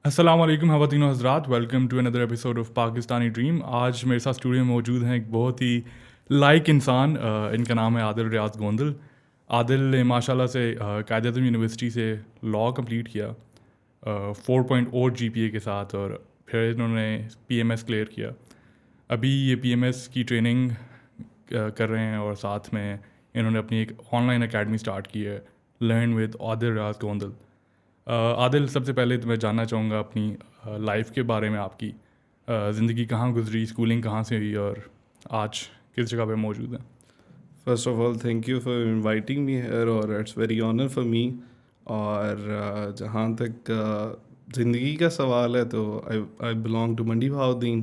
السلام علیکم خواتین و حضرات، welcome to another episode of Pakistani dream. آج میرے ساتھ اسٹوڈیو میں موجود ہیں ایک بہت ہی لائق انسان. ان کا نام ہے عادل ریاض گوندل. عادل نے ماشاء اللہ سے قائد اعظم یونیورسٹی سے لاء کمپلیٹ کیا 4.0 GPA کے ساتھ، اور پھر انہوں نے PMS کلیئر کیا. ابھی یہ PMS کی ٹریننگ کر رہے ہیں، اور ساتھ میں انہوں نے اپنی ایک آن لائن اکیڈمی اسٹارٹ کی ہے، لرن ود عادل ریاض گوندل. عادل، سب سے پہلے تو میں جاننا چاہوں گا اپنی لائف کے بارے میں. آپ کی زندگی کہاں گزری، اسکولنگ کہاں سے ہوئی، اور آج کس جگہ پہ موجود ہیں؟ First of all thank you for inviting me here, اور it's very honour for me. اور جہاں تک زندگی کا سوال ہے تو آئی بلانگ ٹو منڈی بہاؤدین.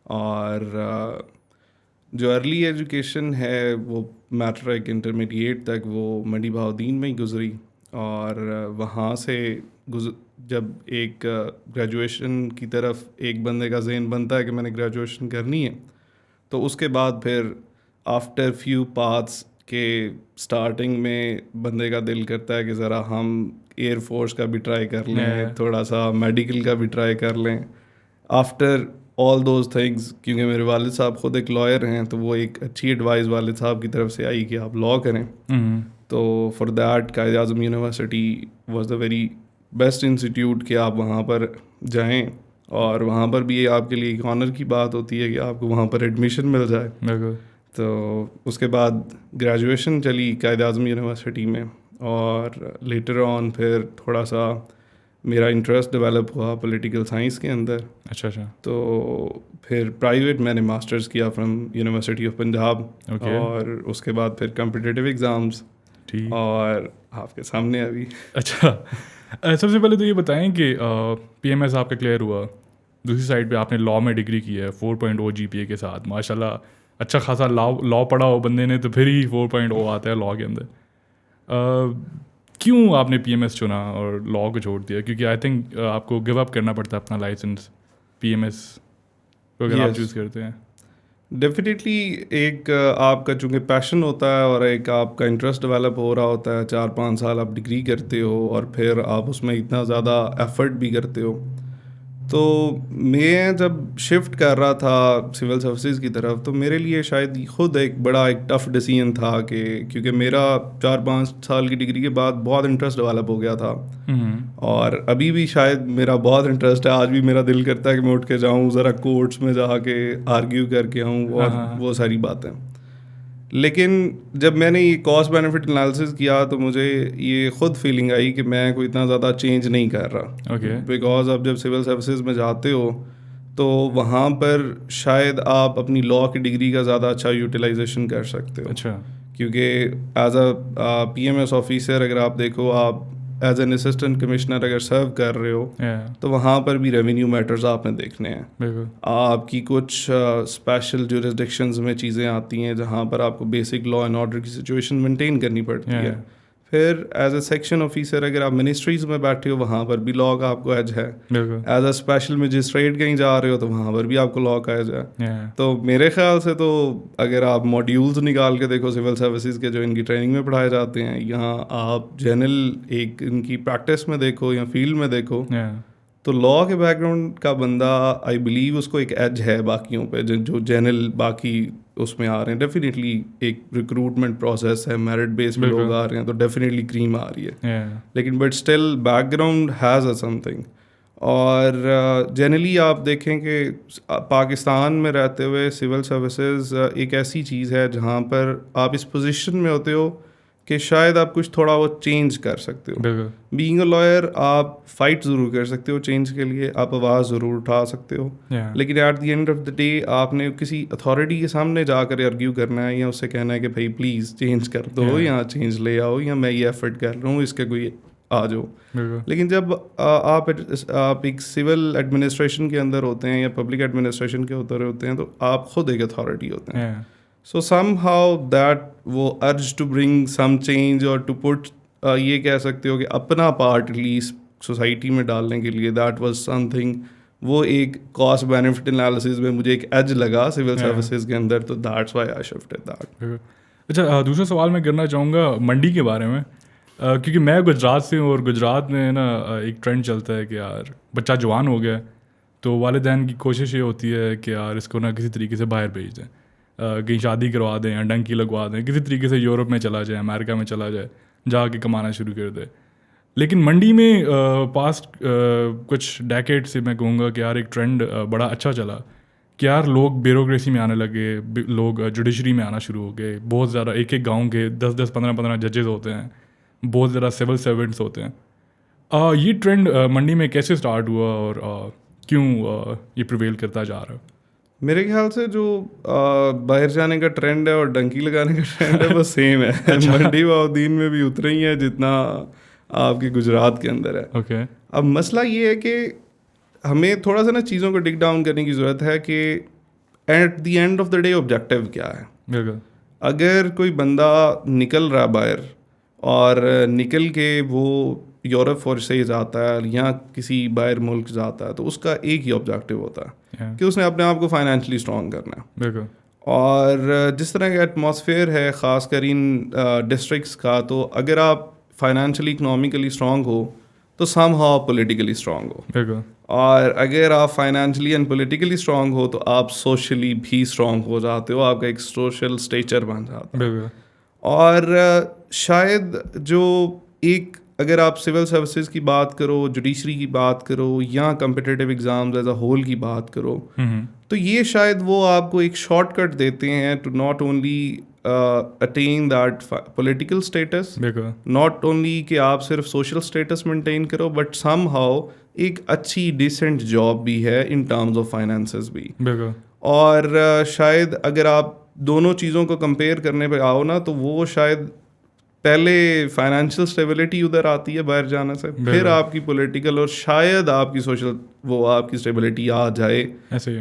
اور جو ارلی ایجوکیشن ہے وہ میٹرک انٹرمیڈیٹ تک وہ منڈی بہاؤدین میں ہی گزری. اور وہاں سے جب ایک گریجویشن کی طرف ایک بندے کا ذہن بنتا ہے کہ میں نے گریجویشن کرنی ہے، تو اس کے بعد پھر آفٹر فیو پاتھس کے اسٹارٹنگ میں بندے کا دل کرتا ہے کہ ذرا ہم ایئر فورس کا بھی ٹرائی کر لیں، تھوڑا سا میڈیکل کا بھی ٹرائی کر لیں. آفٹر آل دوز تھنگس، کیونکہ میرے والد صاحب خود ایک لائر ہیں، تو وہ ایک اچھی ایڈوائز والد صاحب کی طرف سے آئی کہ آپ لاء کریں. تو for that Quaid Azam university was the very best institute کہ آپ وہاں پر جائیں. اور وہاں پر بھی آپ کے لیے ایک آنر کی بات ہوتی ہے کہ آپ کو وہاں پر ایڈمیشن مل جائے. تو اس کے بعد گریجویشن چلی قائد اعظم یونیورسٹی میں، اور لیٹر آن پھر تھوڑا سا میرا انٹرسٹ ڈیولپ ہوا پولیٹیکل سائنس کے اندر. اچھا. تو پھر پرائیویٹ میں نے ماسٹرز کیا فرام یونیورسٹی آف پنجاب. اور اس کے بعد پھر کمپٹیٹیو ایگزامس، اور آپ کے سامنے ابھی. اچھا، سب سے پہلے تو یہ بتائیں کہ PMS آپ کا کلیئر ہوا، دوسری سائڈ پہ آپ نے لاء میں ڈگری کی ہے 4.0 GPA کے ساتھ. ماشاء اللہ اچھا خاصا لاء پڑھا ہو بندے نے تو پھر ہی 4.0 آتا ہے لاء کے اندر. کیوں آپ نے PMS چنا اور لاء کو چھوڑ دیا؟ کیونکہ آئی تھنک آپ کو گیو اپ کرنا پڑتا ہے اپنا لائسنس PMS کو اگر آپ چوز کرتے ہیں. ڈیفینیٹلی ایک آپ کا چونکہ پیشن ہوتا ہے، اور ایک آپ کا انٹرسٹ ڈیولپ ہو رہا ہوتا ہے. 4-5 سال آپ ڈگری کرتے ہو، اور پھر آپ اس میں اتنا زیادہ ایفرٹ بھی کرتے ہو. تو میں جب شفٹ کر رہا تھا سول سروسز کی طرف، تو میرے لیے شاید خود ایک بڑا ایک ٹف ڈیسیژن تھا کہ کیونکہ میرا 4-5 سال کی ڈگری کے بعد بہت انٹرسٹ ڈیولپ ہو گیا تھا. اور ابھی بھی شاید میرا بہت انٹرسٹ ہے. آج بھی میرا دل کرتا ہے کہ میں اٹھ کے جاؤں ذرا کورٹس میں جا کے آرگیو کر کے آؤں، اور وہ ساری باتیں. لیکن جب میں نے یہ کاسٹ بینیفٹ انالیسس کیا تو مجھے یہ خود فیلنگ آئی کہ میں کوئی اتنا زیادہ چینج نہیں کر رہا. بیکاز اب جب سول سروسز میں جاتے ہو تو وہاں پر شاید آپ اپنی لاء کی ڈگری کا زیادہ اچھا یوٹیلائزیشن کر سکتے ہو. اچھا. کیونکہ ایز اے PMS آفیسر اگر آپ دیکھو، آپ ایز این اسسٹنٹ کمشنر اگر سرو کر رہے ہو تو وہاں پر بھی ریونیو میٹرز آپ نے دیکھنے ہیں. آپ کی کچھ اسپیشل جورسڈکشنز میں چیزیں آتی ہیں جہاں پر آپ کو بیسک لا اینڈ آرڈر کی سچویشن مینٹین کرنی پڑتی ہے. پھر ایز اے سیکشن آفیسر اگر آپ منسٹریز میں بیٹھے ہو، وہاں پر بھی لا کا آپ کو ایج ہے. ایز اے اسپیشل مجسٹریٹ کہیں جا رہے ہو تو وہاں پر بھی آپ کو لا کا ایج ہے. تو میرے خیال سے تو اگر آپ ماڈیولز نکال کے دیکھو سول سروسز کے جو ان کی ٹریننگ میں پڑھائے جاتے ہیں، یہاں آپ جنرل ایک ان کی پریکٹس میں دیکھو یا فیلڈ میں دیکھو، تو لاء کے بیک گراؤنڈ کا بندہ آئی بلیو اس کو ایک ایج ہے باقیوں پہ جو جنرل باقی اس میں آ رہے ہیں. ڈیفینیٹلی ایک ریکروٹمنٹ پروسیس ہے، میرٹ بیس پہ لوگ آ رہے ہیں تو ڈیفینیٹلی کریم آ رہی ہے. لیکن but still back ground has a some thing. اور جنرلی آپ دیکھیں کہ پاکستان میں رہتے ہوئے سول سروسز ایک ایسی چیز ہے جہاں پر آپ اس پوزیشن میں ہوتے ہو کہ شاید آپ کچھ تھوڑا بہت چینج کر سکتے ہو. بینگ اے لائر آپ فائٹ ضرور کر سکتے ہو چینج کے لیے، آپ آواز ضرور اٹھا سکتے ہو، لیکن at the end of the day آپ نے کسی اتھارٹی کے سامنے جا کر آرگیو کرنا ہے، یا اس سے کہنا ہے کہ بھائی پلیز چینج کر دو، یا چینج لے آؤ، یا میں یہ ایفرٹ کر رہا ہوں اس کے کوئی آ جاؤ. لیکن جب آپ ایک سول ایڈمنسٹریشن کے اندر ہوتے ہیں یا پبلک ایڈمنسٹریشن کے ادھر ہوتے ہیں تو آپ خود ایک اتھارٹی ہوتے ہیں. سو سم ہاؤ دیٹ وہ urge to bring some change, اور ٹو پٹ یہ کہہ سکتے ہو کہ اپنا پارٹ لیسٹ سوسائٹی میں ڈالنے کے لیے، دیٹ واز سم تھنگ. وہ ایک کاسٹ بینیفٹ انالیسس میں مجھے ایک ایج لگا سول سروسز کے اندر، تو that's why I shifted that. اچھا، دوسرا سوال میں کرنا چاہوں گا منڈی کے بارے میں. کیونکہ میں گجرات سے ہوں اور گجرات میں نا ایک ٹرینڈ چلتا ہے کہ یار بچہ جوان ہو گیا تو والدین کی کوشش یہ ہوتی ہے کہ یار اس کو نا کسی طریقے سے باہر بھیج دیں, کہیں شادی کروا دیں یا ڈنکی لگوا دیں, کسی طریقے سے یورپ میں چلا جائے, امریکہ میں چلا جائے, جا کے کمانا شروع کر دے. لیکن منڈی میں پاسٹ کچھ ڈیکیڈ سے میں کہوں گا کہ یار ایک ٹرینڈ بڑا اچھا چلا کہ یار لوگ بیوروکریسی میں آنے لگے, لوگ جوڈیشری میں آنا شروع ہو گئے. بہت زیادہ ایک ایک گاؤں کے 10 15 ججز ہوتے ہیں, بہت زیادہ سول سرونٹس ہوتے ہیں. یہ ٹرینڈ منڈی میں کیسے اسٹارٹ ہوا اور کیوں یہ پریویل کرتا جا رہا ہے؟ میرے خیال سے جو باہر جانے کا ٹرینڈ ہے اور ڈنکی لگانے کا ٹرینڈ ہے وہ سیم ہے. منڈی بہاؤدین میں بھی اتنا ہی ہے جتنا آپ کے گجرات کے اندر ہے. اوکے. اب مسئلہ یہ ہے کہ ہمیں تھوڑا سا نا چیزوں کو ڈگ ڈاؤن کرنے کی ضرورت ہے کہ at the end of the day objective کیا ہے. بالکل. اگر کوئی بندہ نکل رہا باہر اور نکل کے وہ یورپ فور سے جاتا ہے یا کسی باہر ملک جاتا ہے تو اس کا ایک ہی آبجیکٹیو ہوتا ہے کہ اس نے اپنے آپ کو فائنینشلی اسٹرانگ کرنا ہے. بالکل. اور جس طرح کا ایٹماسفیئر ہے خاص کر ان ڈسٹرکٹس کا, تو اگر آپ فائنینشلی اکنامکلی اسٹرانگ ہو تو سم ہاؤ پولیٹیکلی اسٹرانگ ہو. بالکل. اور اگر آپ فائنینشلی اینڈ پولیٹیکلی اسٹرانگ ہو تو آپ سوشلی بھی اسٹرانگ ہو جاتے ہو, آپ کا ایک سوشل اسٹیچر بن جاتا ہے. بالکل. اور شاید جو ایک اگر آپ سول سروسز کی بات کرو, جوڈیشری کی بات کرو یا competitive exams as a whole کی بات کرو, تو یہ شاید وہ آپ کو ایک شارٹ کٹ دیتے ہیں to not only attain that political status, not only کہ آپ صرف سوشل اسٹیٹس مینٹین کرو, بٹ سم ہاؤ ایک اچھی ڈیسنٹ جاب بھی ہے ان ٹرمز آف فائنینسز بھی. اور شاید اگر آپ دونوں چیزوں کو کمپیئر کرنے پہ آؤ نا تو وہ شاید پہلے فائنینشیل اسٹیبلٹی ادھر آتی ہے باہر جانے سے, پھر آپ کی پولیٹیکل اور شاید آپ کی سوشل وہ آپ کی اسٹیبلٹی آ جائے.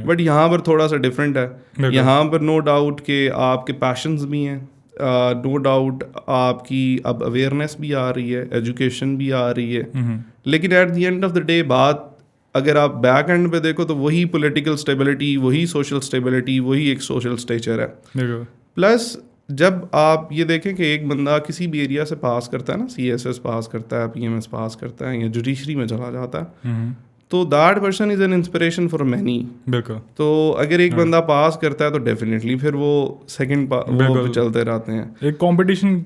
بٹ یہاں پر تھوڑا سا ڈفرینٹ ہے. یہاں پر نو ڈاؤٹ کہ آپ کے پیشنز بھی ہیں, نو ڈاؤٹ آپ کی اب اویئرنیس بھی آ رہی ہے, ایجوکیشن بھی آ رہی ہے, لیکن at the end of the day بات اگر آپ بیک اینڈ پہ دیکھو تو وہی پولیٹیکل اسٹیبلٹی, وہی سوشل اسٹیبلٹی, وہی ایک سوشل اسٹیچر ہے. پلس جب آپ یہ دیکھیں کہ ایک بندہ کسی بھی ایریا سے پاس کرتا ہے نا, سی ایس ایس پاس کرتا ہے, پی ایم ایس پاس کرتا ہے یا جوڈیشری میں چلا جاتا ہے, تو that person is an inspiration for many. بالکل. تو اگر ایک بندہ پاس کرتا ہے تو ڈیفینیٹلی پھر وہ سیکنڈ وہ چلتے رہتے ہیں. ایک کمپٹیشن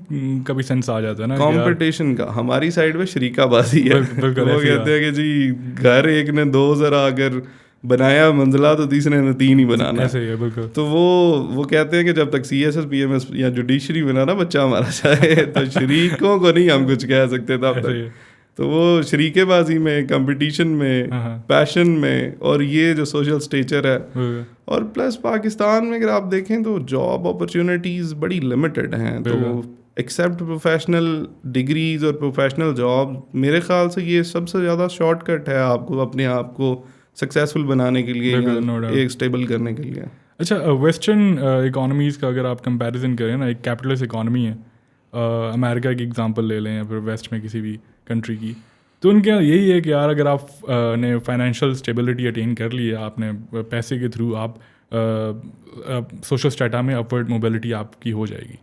کا بھی سینس آ جاتا ہے نا, کمپٹیشن کا. ہماری سائڈ میں شریکہ بازی ہے, وہ کہتے ہیں کہ جی گھر ایک نے 2 ذرا اگر بنایا منزلہ تو تیسرے نے 3 ہی بنانا ہے. تو وہ کہتے ہیں کہ جب تک C S S, P M S یا جوڈیشری بنانا بچہ ہمارا چاہے تو شریکوں کو نہیں ہم کچھ کہہ سکتے تب تک. تو وہ شریکے بازی میں, کمپٹیشن میں, پیشن میں, اور یہ جو سوشل اسٹیچر ہے. اور پلس پاکستان میں اگر آپ دیکھیں تو جاب اپرچونیٹیز بڑی لمیٹڈ ہیں. تو ایکسیپٹ پروفیشنل ڈگریز اور پروفیشنل جاب, میرے خیال سے یہ سب سے زیادہ شارٹ کٹ ہے آپ کو اپنے آپ کو سکسیزفل بنانے کے لیے, ایک اسٹیبل کرنے کے لیے. اچھا, ویسٹرن اکانومیز کا اگر آپ کمپیریزن کریں نا, ایک کیپٹلسٹ اکانومی ہے, امریکہ کی اگزامپل لے لیں یا پھر ویسٹ میں کسی بھی کنٹری کی, تو ان کا یہی ہے کہ یار اگر آپ نے فائنینشیل اسٹیبلٹی اٹین کر لی ہے, آپ نے پیسے کے تھرو آپ سوشل اسٹیٹا میں اپورڈ موبلٹی آپ کی ہو جائے گی.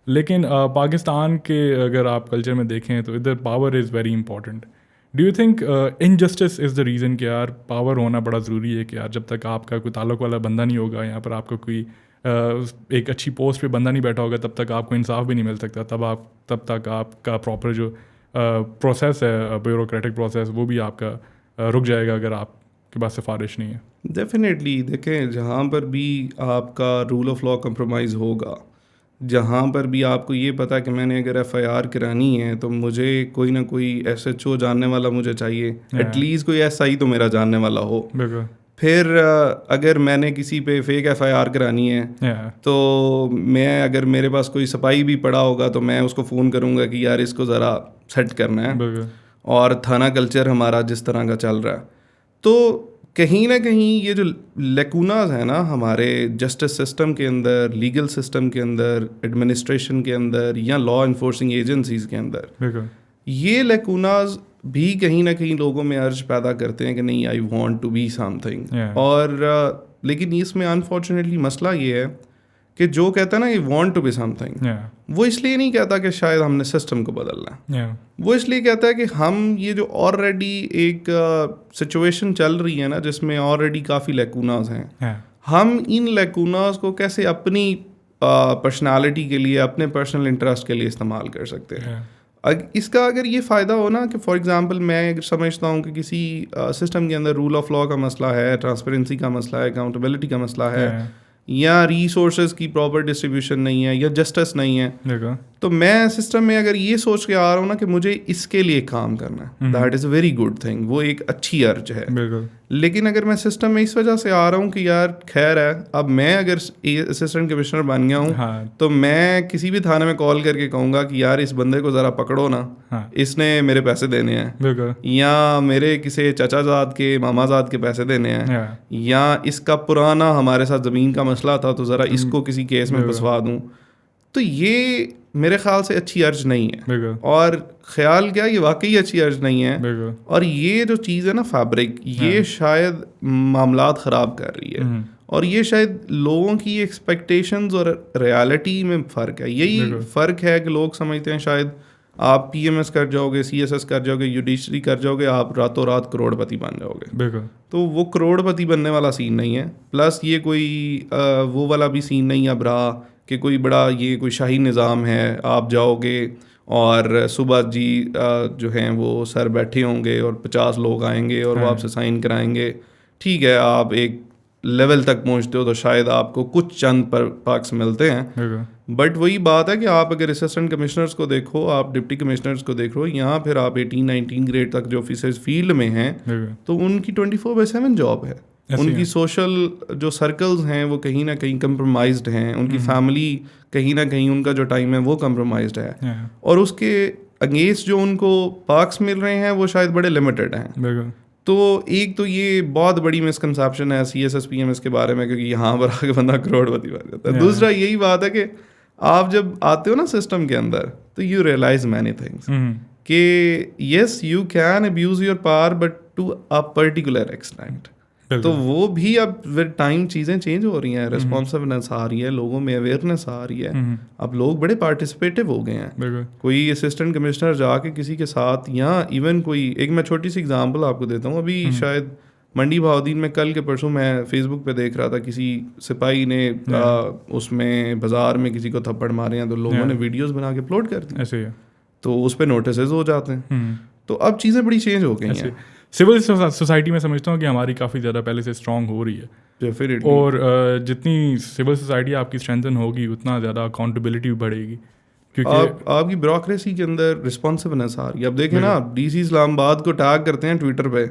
لیکن پاکستان کے اگر آپ کلچر میں دیکھیں تو ادھر power is very important. Do you think injustice is the reason کہ یار پاور ہونا بڑا ضروری ہے, کہ یار جب تک آپ کا کوئی تعلق والا بندہ نہیں ہوگا, یہاں پر آپ کا کوئی ایک اچھی پوسٹ پہ بندہ نہیں بیٹھا ہوگا, تب تک آپ کو انصاف بھی نہیں مل سکتا, تب تک آپ کا پراپر جو پروسیس ہے, بیوروکریٹک پروسیس, وہ بھی آپ کا رک جائے گا اگر آپ کے پاس سفارش نہیں ہے. ڈیفینیٹلی. دیکھیں جہاں پر بھی آپ کا رول آف لا کمپرومائز ہوگا, جہاں پر بھی آپ کو یہ پتا کہ میں نے اگر ایف آئی آر کرانی ہے تو مجھے کوئی نہ کوئی ایس ایچ او جاننے والا مجھے چاہیے, ایٹ لیسٹ کوئی ایس آئی تو میرا جاننے والا ہو. پھر اگر میں نے کسی پہ فیک ایف آئی آر کرانی ہے تو میں اگر میرے پاس کوئی سپاہی بھی پڑا ہوگا تو میں اس کو فون کروں گا کہ یار اس کو ذرا سیٹ کرنا ہے. اور تھانہ کلچر ہمارا جس طرح کا چل رہا ہے, تو کہیں نہ کہیں یہ جو لیکوناز ہیں نا ہمارے جسٹس سسٹم کے اندر, لیگل سسٹم کے اندر, ایڈمنسٹریشن کے اندر یا لا انفورسنگ ایجنسیز کے اندر, یہ لیکوناز بھی کہیں نہ کہیں لوگوں میں ارج پیدا کرتے ہیں کہ نہیں I want to be something. اور لیکن اس میں انفارچونیٹلی مسئلہ یہ ہے کہ جو کہتا ہے نا یہ want to be something, وہ اس لیے نہیں کہتا کہ شاید ہم نے سسٹم کو بدلنا ہے، وہ اس لیے کہتا ہے کہ ہم یہ جو آلریڈی ایک سچویشن چل رہی ہے نا جس میں آلریڈی کافی لیکوناز ہیں، ہم ان لیکوناز کو کیسے اپنی پرسنالٹی کے لیے، اپنے پرسنل انٹرسٹ کے لیے استعمال کر سکتے ہیں. اس کا اگر یہ فائدہ ہو نا کہ فار ایگزامپل میں اگر سمجھتا ہوں کہ کسی سسٹم کے اندر رول آف لا کا مسئلہ ہے، ٹرانسپیرنسی کا مسئلہ ہے، اکاؤنٹیبلٹی کا مسئلہ ہے، یا ریسورسز کی پراپر ڈسٹریبیوشن نہیں ہے، یا جسٹس نہیں ہے، تو میں سسٹم میں اگر یہ سوچ کے آ رہا ہوں نا کہ مجھے اس کے لیے کام کرنا ہے، that is a very good thing, وہ ایک اچھی ارج ہے. لیکن اگر میں سسٹم میں اس وجہ سے آ رہا ہوں کہ یار خیر ہے، اب میں اگر اسسٹنٹ کمشنر بن گیا ہوں تو میں کسی بھی تھانے میں کال کر کے کہوں گا کہ یار اس بندے کو ذرا پکڑو نا، اس نے میرے پیسے دینے ہیں، یا میرے کسی چچا زاد کے، ماما زاد کے پیسے دینے ہیں، یا اس کا پرانا ہمارے ساتھ زمین کا مسئلہ تھا تو ذرا اس کو کسی کیس میں پھنسوا دوں. تو یہ میرے خیال سے اچھی ارج نہیں ہے، اور خیال کیا یہ واقعی اچھی ارج نہیں ہے. اور یہ جو چیز ہے نا فیبرک، یہ شاید معاملات خراب کر رہی ہے، اور یہ شاید لوگوں کی ایکسپیکٹیشنز اور ریالٹی میں فرق ہے. یہی فرق ہے کہ لوگ سمجھتے ہیں شاید آپ پی ایم ایس کر جاؤ گے، سی ایس ایس کر جاؤ گے، جوڈیشری کر جاؤ گے، آپ راتوں رات کروڑ پتی بن جاؤ گے. تو وہ کروڑ پتی بننے والا سین نہیں ہے. پلس یہ کوئی وہ والا بھی سین نہیں اب رہا کہ کوئی بڑا یہ کوئی شاہی نظام ہے، آپ جاؤ گے اور صبح جی جو ہیں وہ سر بیٹھے ہوں گے اور 50 لوگ آئیں گے اور وہ آپ سے سائن کرائیں گے. ٹھیک ہے، آپ ایک لیول تک پہنچتے ہو تو شاید آپ کو کچھ چند پرکس ملتے ہیں، بٹ وہی بات ہے کہ آپ اگر اسسٹنٹ کمشنرز کو دیکھو، آپ ڈپٹی کمشنرز کو دیکھو، یہاں پھر آپ 18-19 گریڈ تک جو آفیسرز فیلڈ میں ہیں تو ان کی 24/7 جاب ہے. ان کی سوشل جو سرکلز ہیں وہ کہیں نہ کہیں کمپرومائزڈ ہیں، ان کی فیملی کہیں نہ کہیں ان کا جو ٹائم ہے وہ کمپرومائزڈ ہے، اور اس کے اگینسٹ جو ان کو پارکس مل رہے ہیں وہ شاید بڑے لمیٹڈ ہیں. تو ایک تو یہ بہت بڑی مسکنسیپشن ہے C S S P M S کے بارے میں، کیونکہ یہاں پر آ کے بندہ کروڑ پتی بن جاتا ہے. دوسرا یہی بات ہے کہ آپ جب آتے ہو نا سسٹم کے اندر تو یو ریئلائز مینی تھنگس کہ yes you can abuse your power but to a particular extent. تو وہ بھی اب ود ٹائم چیزیں چینج ہو رہی ہیں، ریسپانسبلنس آ رہی ہے، لوگوں میں اویئرنیس آ رہی ہے، اب لوگ بڑے پارٹیسپیٹیو ہو گئے ہیں. کوئی اسسٹنٹ کمشنر جا کے کسی کے ساتھ، یا ایون کوئی ایک میں چھوٹی سی اگزامپل آپ کو دیتا ہوں، ابھی شاید منڈی بہاؤدین میں کل کے پرسوں میں فیس بک پہ دیکھ رہا تھا کسی سپاہی نے اس میں بازار میں کسی کو تھپڑ مارے ہیں تو لوگوں نے ویڈیوز بنا کے اپلوڈ کر دی، تو اس پہ نوٹسز ہو جاتے ہیں. تو اب چیزیں بڑی چینج ہو گئی ہیں. سول سوسائٹی میں سمجھتا ہوں کہ ہماری کافی زیادہ پہلے سے اسٹرانگ ہو رہی ہے، اور جتنی سول سوسائٹی آپ کی اسٹرینتھن ہوگی اتنا زیادہ اکاؤنٹیبلٹی بھی بڑھے گی، کیونکہ آپ کی بیوروکریسی کے اندر رسپانسبلنس آ رہی ہے. اب دیکھیں نا، ڈی سی اسلام آباد کو ٹیگ کرتے ہیں ٹویٹر پہ،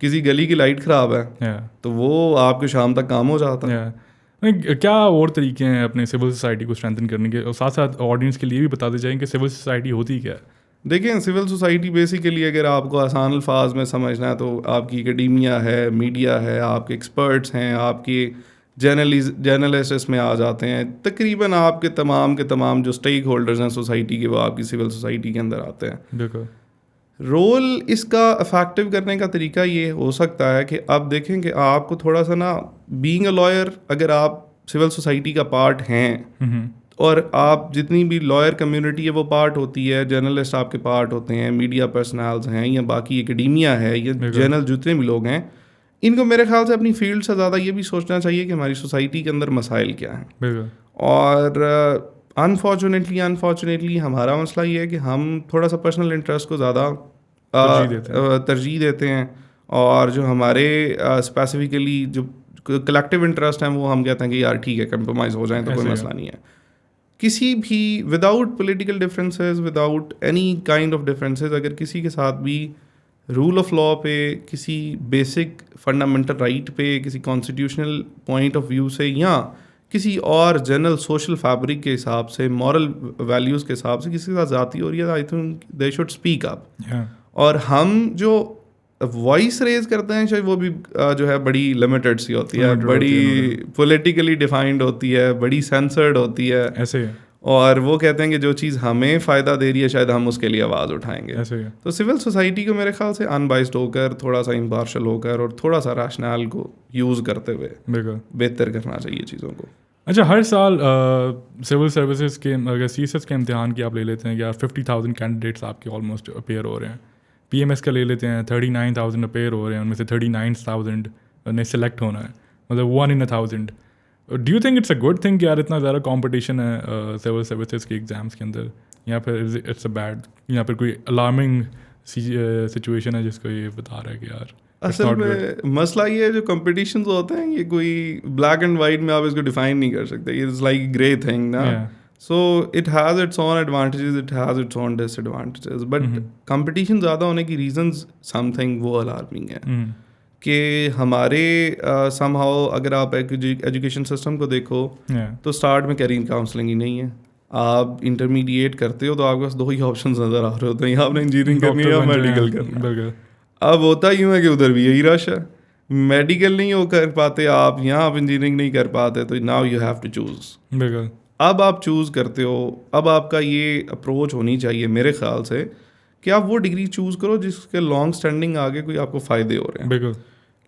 کسی گلی کی لائٹ خراب ہے تو وہ آپ کے شام تک کام ہو جاتا ہے. کیا اور طریقے ہیں اپنے سول سوسائٹی کو اسٹرینتھن کرنے کے، اور ساتھ ساتھ آڈینس کے لیے بھی بتاتے جائیں کہ سول سوسائٹی ہوتی کیا ہے؟ دیکھیں، سول سوسائٹی بیسیکلی اگر آپ کو آسان الفاظ میں سمجھنا ہے تو آپ کی اکیڈیمیا ہے، میڈیا ہے، آپ کے ایکسپرٹس ہیں، آپ کے جرنلسٹ میں آ جاتے ہیں. تقریباً آپ کے تمام جو اسٹیک ہولڈرز ہیں سوسائٹی کے وہ آپ کی سول سوسائٹی کے اندر آتے ہیں. بالکل. رول اس کا افیکٹو کرنے کا طریقہ یہ ہو سکتا ہے کہ آپ دیکھیں کہ آپ کو تھوڑا سا نا بینگ اے لائر، اگر آپ سول سوسائٹی کا پارٹ ہیں اور آپ جتنی بھی لائر کمیونٹی ہے وہ پارٹ ہوتی ہے، جرنلسٹ آپ کے پارٹ ہوتے ہیں، میڈیا پرسنالز ہیں، یا باقی اکیڈیمیا ہے، یا جرنل جتنے بھی لوگ ہیں، ان کو میرے خیال سے اپنی فیلڈ سے زیادہ یہ بھی سوچنا چاہیے کہ ہماری سوسائٹی کے اندر مسائل کیا ہیں. اور انفارچونیٹلی ہمارا مسئلہ یہ ہے کہ ہم تھوڑا سا پرسنل انٹرسٹ کو زیادہ ترجیح دیتے ہیں، اور جو ہمارے اسپیسیفکلی جو کلیکٹیو انٹرسٹ ہیں وہ ہم کہتے ہیں کہ یار ٹھیک ہے کمپرومائز ہو جائیں تو کوئی مسئلہ نہیں ہے. کسی بھی without political differences, without any kind of differences, اگر کسی کے ساتھ بھی رول آف لا پہ، کسی بیسک فنڈامنٹل رائٹ پہ، کسی کانسٹیٹیوشنل پوائنٹ آف ویو سے، یا کسی اور جنرل سوشل فیبرک کے حساب سے، مورل ویلیوز کے حساب سے کسی کے ساتھ ذاتی ہو رہی ہے، I think they should speak up. اور ہم جو وائس ریز کرتے ہیں شاید وہ بھی جو ہے بڑی لمیٹڈ سی ہوتی ہے، بڑی پولیٹیکلی ڈیفائنڈ ہوتی ہے، بڑی سینسرڈ ہوتی ہے ایسے، اور وہ کہتے ہیں کہ جو چیز ہمیں فائدہ دے رہی ہے شاید ہم اس کے لیے آواز اٹھائیں گے. تو سول سوسائٹی کو میرے خیال سے ان بائسڈ ہو کر، تھوڑا سا امپارشل ہو کر، اور تھوڑا سا ریشنل کو یوز کرتے ہوئے بہتر کرنا چاہیے چیزوں کو. اچھا ہر سال سول سروسز کے اگر سی ایس ایس کے امتحان کی آپ لے لیتے ہیں کہ یار 50,000 کینڈیڈیٹس آپ کے آلموسٹ اپیئر ہو رہے ہیں. پی ایم ایس کا لے لیتے ہیں 39,000 اپیئر ہو رہے ہیں, ان میں سے 39,000 نے سلیکٹ ہونا ہے, مطلب 1 in 1,000. Do you think it's a good thing کہ یار اتنا زیادہ کمپٹیشن ہے سول سروسز کے ایگزامس کے اندر, یا پھر اٹس اے بیڈ, یا پھر کوئی الارمنگ سچویشن ہے جس کو یہ بتا رہا ہے کہ یار اصل میں مسئلہ یہ ہے جو کمپٹیشنز ہوتے ہیں یہ کوئی بلیک اینڈ وائٹ میں آپ اس کو ڈیفائن نہیں کر سکتے, یہ از لائک گرے تھنگ نا. So it has its own advantages, it has its own disadvantages, but competition زیادہ ہونے کی ریزنز سم تھنگ وہ الارمنگ ہے کہ ہمارے سم ہاؤ اگر آپ ایجوکیشن سسٹم کو دیکھو تو اسٹارٹ میں کیریئر کاؤنسلنگ ہی نہیں ہے. آپ انٹرمیڈیٹ کرتے ہو تو آپ کے پاس 2 ہی آپشنز نظر آ رہے ہوتے ہیں, یا آپ نے انجینئرنگ کرنی ہے یا میڈیکل کرنا ہے. اب ہوتا یوں ہے کہ ادھر بھی یہی رش ہے, میڈیکل نہیں ہو کر پاتے آپ, یہاں آپ انجینئرنگ نہیں کر پاتے, تو now you have to choose. اب آپ چوز کرتے ہو, اب آپ کا یہ اپروچ ہونی چاہیے میرے خیال سے کہ آپ وہ ڈگری چوز کرو جس کے لانگ اسٹینڈنگ آگے کوئی آپ کو فائدے ہو رہے ہیں. بالکل.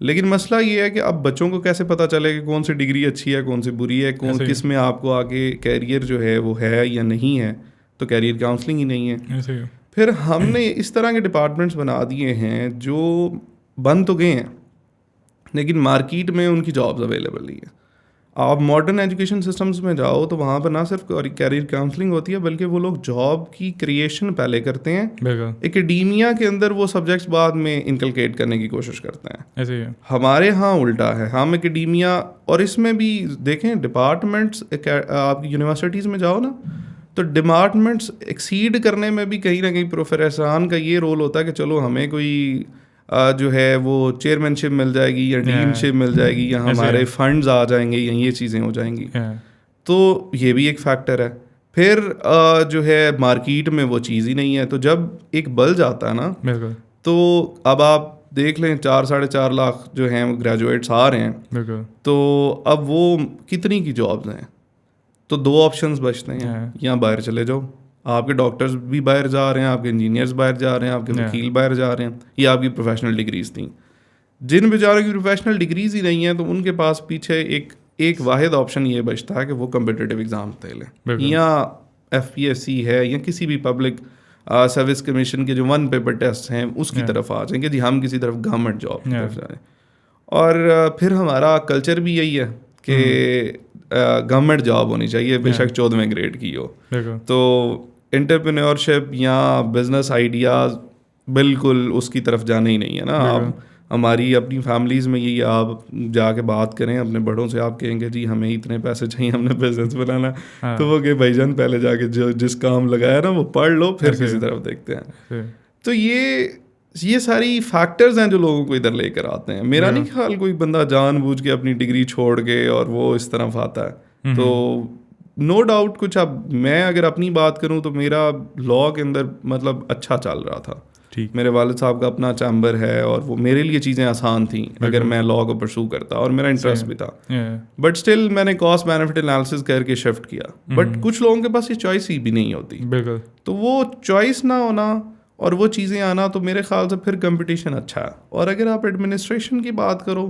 لیکن مسئلہ یہ ہے کہ اب بچوں کو کیسے پتہ چلے کہ کون سی ڈگری اچھی ہے, کون سی بری ہے, کس میں آپ کو آگے کیریئر جو ہے وہ ہے یا نہیں ہے, تو کیریئر کاؤنسلنگ ہی نہیں ہے. پھر ہم نے اس طرح کے ڈپارٹمنٹس بنا دیے ہیں جو بن تو گئے ہیں لیکن مارکیٹ میں ان کی جابز اویلیبل نہیں ہیں. آپ ماڈرن ایجوکیشن سسٹمز میں جاؤ تو وہاں پر نہ صرف کیریئر کاؤنسلنگ ہوتی ہے بلکہ وہ لوگ جاب کی کریشن پہلے کرتے ہیں, اکیڈیمیا کے اندر وہ سبجیکٹس بعد میں انکلکیٹ کرنے کی کوشش کرتے ہیں. ایسے ہمارے ہاں الٹا ہے, ہم اکیڈیمیا, اور اس میں بھی دیکھیں ڈپارٹمنٹس آپ کی یونیورسٹیز میں جاؤ نا تو ڈپارٹمنٹس ایکسیڈ کرنے میں بھی کہیں نہ کہیں پروفیسران کا یہ رول ہوتا ہے کہ چلو ہمیں کوئی جو ہے وہ چیئرمین شپ مل جائے گی یا ڈین شپ مل جائے گی یا ہمارے فنڈز آ جائیں گے یا یہ چیزیں ہو جائیں گی. تو یہ بھی ایک فیکٹر ہے. پھر جو ہے مارکیٹ میں وہ چیز ہی نہیں ہے, تو جب ایک بل جاتا ہے نا تو اب آپ دیکھ لیں 4-4.5 لاکھ جو ہیں وہ گریجویٹس آ رہے ہیں, تو اب وہ کتنی کی جابز ہیں, تو 2 آپشنز بچتے ہیں, یا باہر چلے جاؤ, آپ کے ڈاکٹرز بھی باہر جا رہے ہیں, آپ کے انجینئرز باہر جا رہے ہیں, آپ کے وکیل باہر جا رہے ہیں, یہ آپ کی پروفیشنل ڈگریز تھیں. جن بیچاروں کی پروفیشنل ڈگریز ہی نہیں ہیں تو ان کے پاس پیچھے ایک واحد آپشن یہ بچتا ہے کہ وہ کمپٹیٹیو ایگزام دے لیں, یا FPSC ہے یا کسی بھی پبلک سروس کمیشن کے جو 1 پیپر ٹیسٹ ہیں اس کی طرف آ جائیں کہ جی ہم کسی طرف گورنمنٹ جاب کی طرف جائیں. اور پھر ہمارا کلچر بھی یہی ہے کہ گورنمنٹ جاب ہونی چاہیے بے شک 14ویں گریڈ کی ہو. تو انٹرپرینیورشپ یا بزنس آئیڈیاز بالکل اس کی طرف جانا ہی نہیں ہے نا. آپ ہماری اپنی فیملیز میں یہ آپ جا کے بات کریں اپنے بڑوں سے, آپ کہیں گے جی ہمیں اتنے پیسے چاہیے, ہم نے بزنس بنانا, تو وہ کہ بھائی جان پہلے جا کے جس کام لگایا نا وہ پڑھ لو پھر کسی طرف دیکھتے ہیں. تو یہ ساری فیکٹرز ہیں جو لوگوں کو ادھر لے کر آتے ہیں. میرا نہیں خیال کوئی بندہ جان بوجھ کے اپنی ڈگری چھوڑ کے اور وہ اس طرف آتا ہے. تو نو ڈاؤٹ کچھ, اب میں اگر اپنی بات کروں تو میرا لاء کے اندر مطلب اچھا چل رہا تھا. میرے والد صاحب کا اپنا چیمبر ہے اور وہ میرے لیے چیزیں آسان تھیں اگر میں لاء کو پرسو کرتا, اور میرا انٹرسٹ بھی تھا, بٹ اسٹل میں نے کاسٹ بینیفٹ انالیسس کر کے شفٹ کیا. بٹ کچھ لوگوں کے پاس یہ چوائس ہی بھی نہیں ہوتی, تو وہ چوائس نہ ہونا اور وہ چیزیں آنا, تو میرے خیال سے پھر کمپٹیشن اچھا ہے. اور اگر آپ ایڈمنسٹریشن کی بات کرو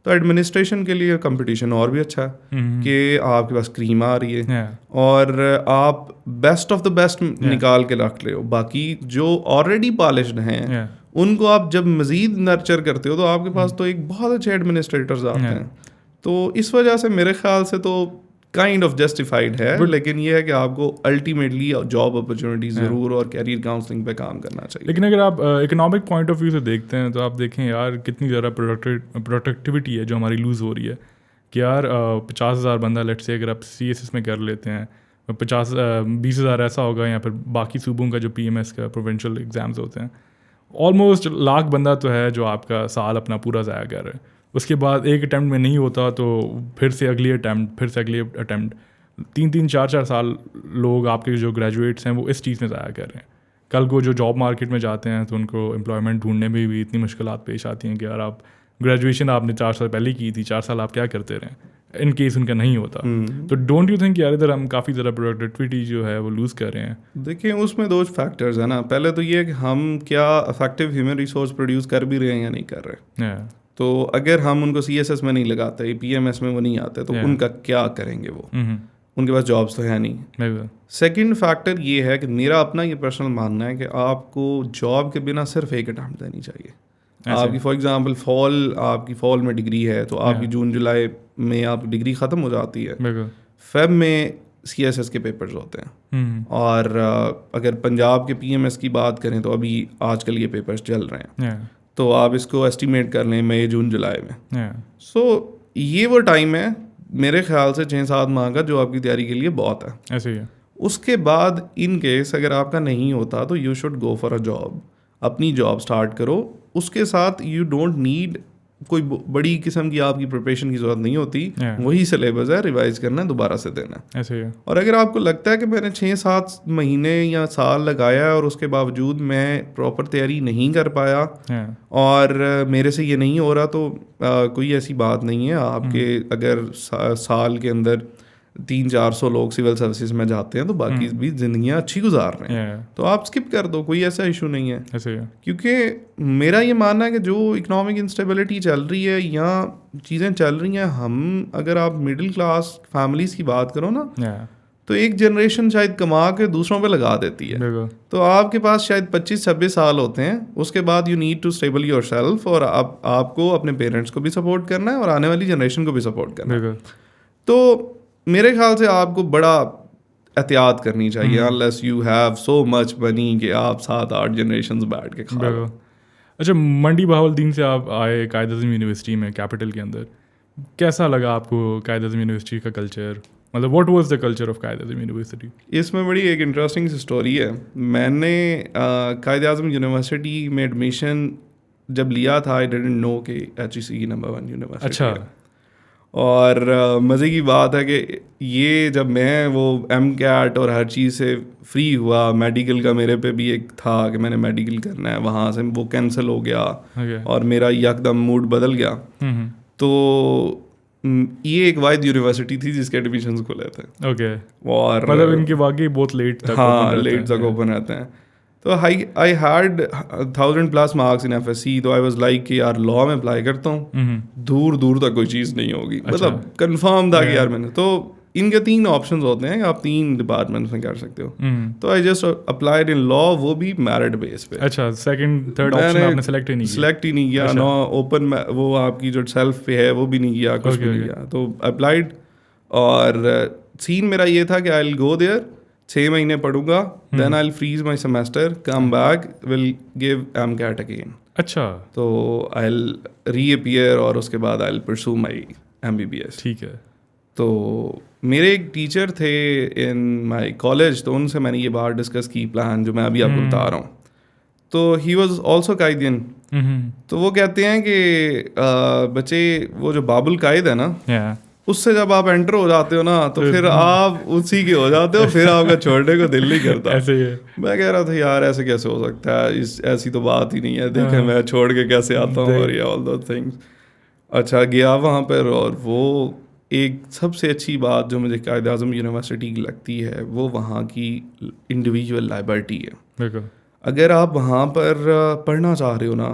تو ایڈمنسٹریشن کے لیے کمپٹیشن اور بھی اچھا ہے کہ آپ کے پاس کریم آ رہی ہے اور آپ بیسٹ آف دا بیسٹ نکال کے رکھ لے ہو. باقی جو آلریڈی پالشڈ ہیں ان کو آپ جب مزید نرچر کرتے ہو تو آپ کے پاس تو ایک بہت اچھے ایڈمنسٹریٹرز آتے ہیں. تو اس وجہ سے میرے خیال سے تو کائنڈ آف جسٹیفائڈ ہے, لیکن یہ ہے کہ آپ کو الٹیمیٹلی جاب اپرچونیٹی ضرور اور کیریئر کاؤنسلنگ پہ کام کرنا چاہیے. لیکن اگر آپ اکنامک پوائنٹ آف ویو سے دیکھتے ہیں تو آپ دیکھیں یار کتنی زیادہ پروڈکٹیوٹی ہے جو ہماری لوز ہو رہی ہے کہ یار 50,000 بندہ لیٹ سے اگر آپ CSS میں کر لیتے ہیں, 20,000 ایسا ہوگا, یا پھر باقی صوبوں کا جو PMS کا پروونشل ایگزامز ہوتے ہیں, آلموسٹ 100,000 بندہ تو ہے جو آپ کا سال اپنا پورا ضائع کر رہے ہیں. اس کے بعد ایک اٹیمپٹ میں نہیں ہوتا تو پھر سے اگلی اٹیمپٹ, پھر سے اگلی اٹیمپٹ, 3-4 سال لوگ آپ کے جو گریجویٹس ہیں وہ اس چیز میں ضائع کر رہے ہیں. کل کو جو جاب مارکیٹ میں جاتے ہیں تو ان کو امپلائمنٹ ڈھونڈنے میں بھی اتنی مشکلات پیش آتی ہیں کہ یار آپ گریجویشن آپ نے 4 سال پہلے کی تھی, 4 سال آپ کیا کرتے رہے ان کیس ان کا نہیں ہوتا. تو ڈونٹ یو تھنک یار ادھر ہم کافی زیادہ پروڈکٹیوٹی جو ہے وہ لوز کر رہے ہیں؟ دیکھیں اس میں 2 فیکٹرز ہیں نا. پہلے تو یہ کہ ہم کیا افیکٹو ہیومن ریسورس پروڈیوس کر بھی رہے ہیں یا نہیں کر رہے. تو اگر ہم ان کو CSS میں نہیں لگاتے, PMS میں وہ نہیں آتے, تو ان کا کیا کریں گے وہ, ان کے پاس جابس تو ہے نہیں. سیکنڈ فیکٹر یہ ہے کہ میرا اپنا یہ پرسنل ماننا ہے کہ آپ کو جاب کے بنا صرف ایک اٹیمپٹ دینی چاہیے. آپ کی فار ایگزامپل آپ کی فال میں ڈگری ہے تو آپ کی جون جولائی میں آپ کی ڈگری ختم ہو جاتی ہے, فیب میں CSS کے پیپرز ہوتے ہیں, اور اگر پنجاب کے PMS کی بات کریں تو ابھی آج کل یہ پیپرز چل رہے ہیں, تو آپ اس کو اسٹیمیٹ کر لیں مئی جون جولائی میں. سو یہ وہ ٹائم ہے میرے خیال سے 6-7 ماہ کا جو آپ کی تیاری کے لیے بہت ہے. ایسے ہی ہے. اس کے بعد ان کیس اگر آپ کا نہیں ہوتا تو you should go for a job, اپنی جاب اسٹارٹ کرو. اس کے ساتھ یو ڈونٹ نیڈ کوئی بڑی قسم کی آپ کی پریپریشن کی ضرورت نہیں ہوتی, وہی سلیبس ہے, ریوائز کرنا ہے, دوبارہ سے دینا ہے. ایسے ہی ہے. اور اگر آپ کو لگتا ہے کہ میں نے 6-7 مہینے یا سال لگایا ہے اور اس کے باوجود میں پراپر تیاری نہیں کر پایا اور میرے سے یہ نہیں ہو رہا, تو کوئی ایسی بات نہیں ہے. آپ کے اگر سال کے اندر 300-400 لوگ سول سروسز میں جاتے ہیں تو باقی بھی زندگیاں اچھی گزار رہے ہیں, تو آپ اسکپ کر دو, کوئی ایسا ایشو نہیں ہے. کیونکہ میرا یہ ماننا ہے کہ جو اکنامک انسٹیبلٹی چل رہی ہے یا چیزیں چل رہی ہیں, ہم اگر آپ مڈل کلاس فیملیز کی بات کرو نا, تو ایک جنریشن شاید کما کے دوسروں پہ لگا دیتی ہے. تو آپ کے پاس شاید 25-26 سال ہوتے ہیں, اس کے بعد you need to stable yourself, اور آپ کو اپنے پیرنٹس کو بھی سپورٹ کرنا ہے اور آنے والی جنریشن کو بھی سپورٹ کرنا ہے. تو میرے خیال سے آپ کو بڑا احتیاط کرنی چاہیے, unless you have so much money کہ آپ 7-8 جنریشنز بیٹھ کے کھا لو. اچھا, منڈی بہاولدین سے آپ آئے قائد اعظم یونیورسٹی میں, کیپٹل کے اندر, کیسا لگا آپ کو قائد اعظم یونیورسٹی کا کلچر؟ مطلب what was the culture of Quaid Azam university? اس میں بڑی ایک انٹرسٹنگ اسٹوری ہے. میں نے قائد اعظم یونیورسٹی میں ایڈمیشن جب لیا تھا, I didn't know کہ HEC کی نمبر 1 یونیورسٹی. اچھا. اور مزے کی بات ہے کہ یہ جب میں وہ MCAT اور ہر چیز سے فری ہوا, میڈیکل کا میرے پہ بھی ایک تھا کہ میں نے میڈیکل کرنا ہے, وہاں سے وہ کینسل ہو گیا اور میرا یکدم موڈ بدل گیا. تو یہ ایک واحد یونیورسٹی تھی جس کے ایڈمیشنز کھلے تھے. اوکے. اور مطلب ان کی واقعی بہت لیٹ تک, ہاں لیٹ تک اوپن رہتے ہیں. تو I had 1000+ marks in FSC, تو I was like کہ یار لاء میں اپلائی کرتا ہوں, دور دور تک کوئی چیز نہیں ہوگی, مطلب کنفرم تھا کہ یار میں نے. تو ان کے 3 آپشنز ہوتے ہیں, آپ 3 ڈپارٹمنٹس میں کر سکتے ہو. تو I just applied in law, وہ بھی میرٹ بیس پہ. اچھا, سیکنڈ تھرڈ آپشن آپ نے سلیکٹ ہی نہیں کیا. نو اوپن, وہ آپ کی جو سیلف پہ ہے وہ بھی نہیں کیا, کچھ بھی نہیں کیا. تو اپلائڈ, اور سین میرا یہ تھا کہ I'll go there, 6 مہینے پڑھوں گا, then I will freeze my semester, come back, will give MCAT again. اچھا. تو آئی ول ری اپیئر, اور اس کے بعد آئی ول پرسو مائی MBBS. ٹھیک ہے. تو میرے ایک ٹیچر تھے ان مائی کالج, تو ان سے میں نے یہ بات ڈسکس کی, پلان جو میں ابھی آپ کو بتا رہا ہوں. تو ہی واز آلسو قائدین. تو وہ کہتے ہیں کہ بچے وہ جو باب القائد ہے نا, اس سے جب آپ انٹر ہو جاتے ہو نا تو پھر آپ اسی کے ہو جاتے ہو, پھر آپ کا چھوڑنے کو دل نہیں کرتا. میں کہہ رہا تھا یار ایسے کیسے ہو سکتا ہے, ایسی تو بات ہی نہیں ہے, دیکھیں میں چھوڑ کے کیسے آتا ہوں, اور یہ آل دوز تھنگس. اچھا, گیا وہاں پر, اور وہ ایک سب سے اچھی بات جو مجھے قائد اعظم یونیورسٹی کی لگتی ہے وہ وہاں کی انڈیویجول لائبرٹی ہے. اگر آپ وہاں پر پڑھنا چاہ رہے ہو نا,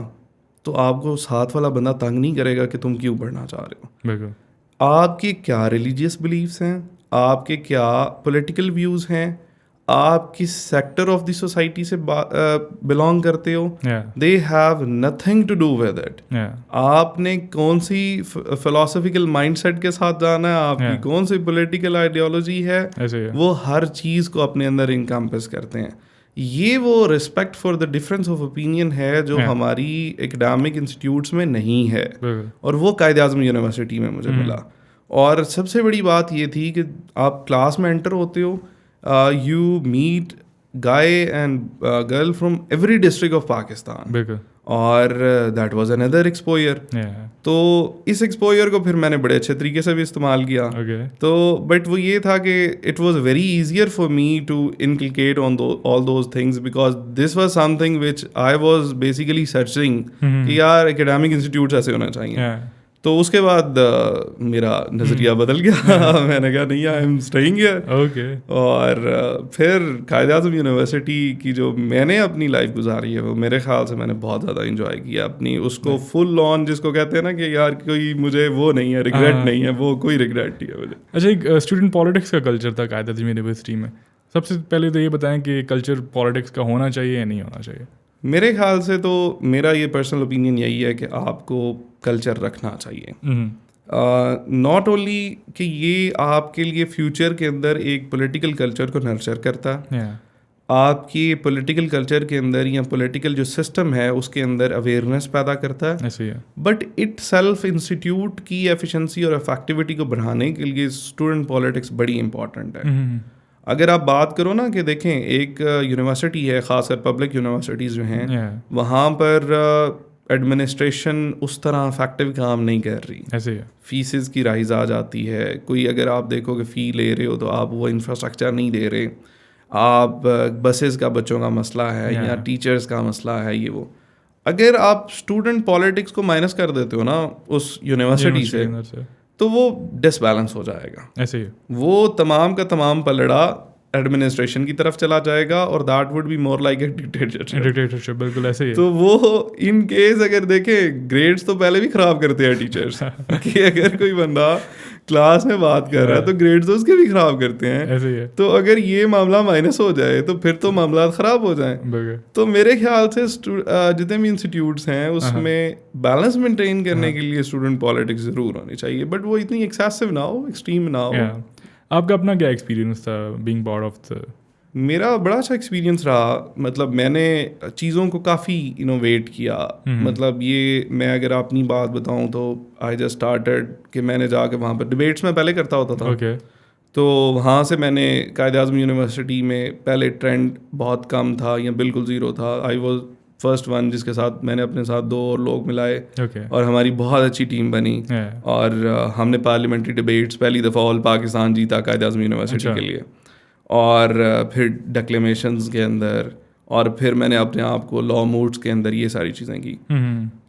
تو آپ کو ساتھ والا بندہ تنگ نہیں کرے گا کہ تم کیوں پڑھنا چاہ رہے ہو. آپ کے کیا ریلیجیس بلیفس ہیں, آپ کے کیا پولیٹیکل ویوز ہیں, آپ کس سیکٹر آف دی سوسائٹی سے بلانگ کرتے ہو, they have nothing to do with it. آپ نے کون سی فلاسفیکل مائنڈ سیٹ کے ساتھ جانا ہے, آپ کی کون سی پولیٹیکل آئیڈیالوجی ہے, وہ ہر چیز کو اپنے اندر انکمپس کرتے ہیں. یہ وہ respect for the difference of opinion ہے جو ہماری اکیڈمک انسٹیٹیوٹس میں نہیں ہے, اور وہ قائد اعظم یونیورسٹی میں مجھے ملا. اور سب سے بڑی بات یہ تھی کہ آپ کلاس میں انٹر ہوتے ہو, you meet guy and girl from every district of Pakistan, اور دیٹ واز اندر ایکسپوئر. تو اس ایکسپوئر کو پھر میں نے بڑے اچھے طریقے سے بھی استعمال کیا. تو بٹ وہ یہ تھا کہ it was very easier for me to inculcate on all those things, because this was something which I was basically searching کہ یار اکیڈمک انسٹیٹیوٹس ایسے ہونا چاہیے. تو اس کے بعد میرا نظریہ بدل گیا. میں نے کہا نہیں, آئی ایم اسٹیئنگ ہیئر. اور پھر قائد اعظم یونیورسٹی کی جو میں نے اپنی لائف گزاری ہے وہ میرے خیال سے میں نے بہت زیادہ انجوائے کیا اپنی اس کو فل آن, جس کو کہتے ہیں نا کہ یار کوئی مجھے وہ نہیں ہے, ریگریٹ نہیں ہے, وہ کوئی ریگریٹ نہیں ہے مجھے. اچھا, ایک اسٹوڈنٹ پالیٹکس کا کلچر تھا قائد اعظم یونیورسٹی میں. سب سے پہلے تو یہ بتائیں کہ کلچر پالیٹکس کا ہونا چاہیے یا نہیں ہونا چاہیے؟ میرے خیال سے تو میرا یہ پرسنل اوپینین یہی ہے کہ آپ کو کلچر رکھنا چاہیے. ناٹ اونلی کہ یہ آپ کے لیے فیوچر کے اندر ایک پولیٹیکل کلچر کو نرچر کرتا ہے, آپ کی پولیٹیکل کلچر کے اندر یا پولیٹیکل جو سسٹم ہے اس کے اندر اویئرنیس پیدا کرتا ہے, بٹ اٹ سیلف انسٹیٹیوٹ کی ایفیشنسی اور افیکٹیوٹی کو بڑھانے کے لیے اسٹوڈنٹ پالیٹکس بڑی امپورٹنٹ ہے. اگر آپ بات کرو نا کہ دیکھیں ایک یونیورسٹی ہے, خاص کر پبلک یونیورسٹیز جو ہیں, وہاں پر ایڈمنسٹریشن اس طرح افیکٹو کام نہیں کر رہی. ایسے فیسز کی رائز آ جاتی ہے, کوئی اگر آپ دیکھو کہ فی لے رہے ہو تو آپ وہ انفراسٹرکچر نہیں دے رہے, آپ بسز کا بچوں کا مسئلہ ہے یا ٹیچرز کا مسئلہ ہے, یہ وہ. اگر آپ اسٹوڈنٹ پالیٹکس کو مائنس کر دیتے ہو نا اس یونیورسٹی سے تو وہ ڈس بیلنس ہو جائے گا. ایسے ہی وہ تمام کا تمام پلڑا ایڈمنسٹریشن کی طرف چلا جائے گا, اور that would be more like a dictatorship. بالکل ایسے ہی. تو وہ ان کیس اگر دیکھیں گریڈس تو پہلے بھی خراب کرتے ہیں ٹیچرس, کہ اگر کوئی بندہ کلاس میں بات کر رہا ہے تو گریڈز اس کے بھی خراب کرتے ہیں. تو اگر یہ معاملہ مائنس ہو جائے تو پھر تو معاملات خراب ہو جائیں. تو میرے خیال سے جتنے بھی انسٹیٹیوٹس ہیں اس میں بیلنس مینٹین کرنے کے لیے اسٹوڈنٹ پالیٹکس ضرور ہونی چاہیے, بٹ وہ اتنی ایکسیسو نہ ہو, ایکسٹریم نہ ہو. آپ کا اپنا کیا ایکسپیرینس تھا بینگ پارٹ آف دا؟ میرا بڑا اچھا ایکسپیرینس رہا. مطلب میں نے چیزوں کو کافی انوویٹ کیا. مطلب یہ میں اگر اپنی بات بتاؤں تو آئی جسٹ اسٹارٹڈ کہ میں نے جا کے وہاں پر ڈبیٹس میں پہلے کرتا ہوتا تھا. تو وہاں سے میں نے قائد اعظم یونیورسٹی میں پہلے ٹرینڈ بہت کم تھا یا بالکل زیرو تھا. آئی واز فرسٹ ون جس کے ساتھ میں نے اپنے ساتھ 2 اور لوگ ملائے, اور ہماری بہت اچھی ٹیم بنی, اور ہم نے پارلیمنٹری ڈبیٹس پہلی دفعہ آل پاکستان جیتا قائد اعظم یونیورسٹی کے لیے, اور پھر ڈکلیمیشنز کے اندر, اور پھر میں نے اپنے آپ کو لا موڈس کے اندر یہ ساری چیزیں کی.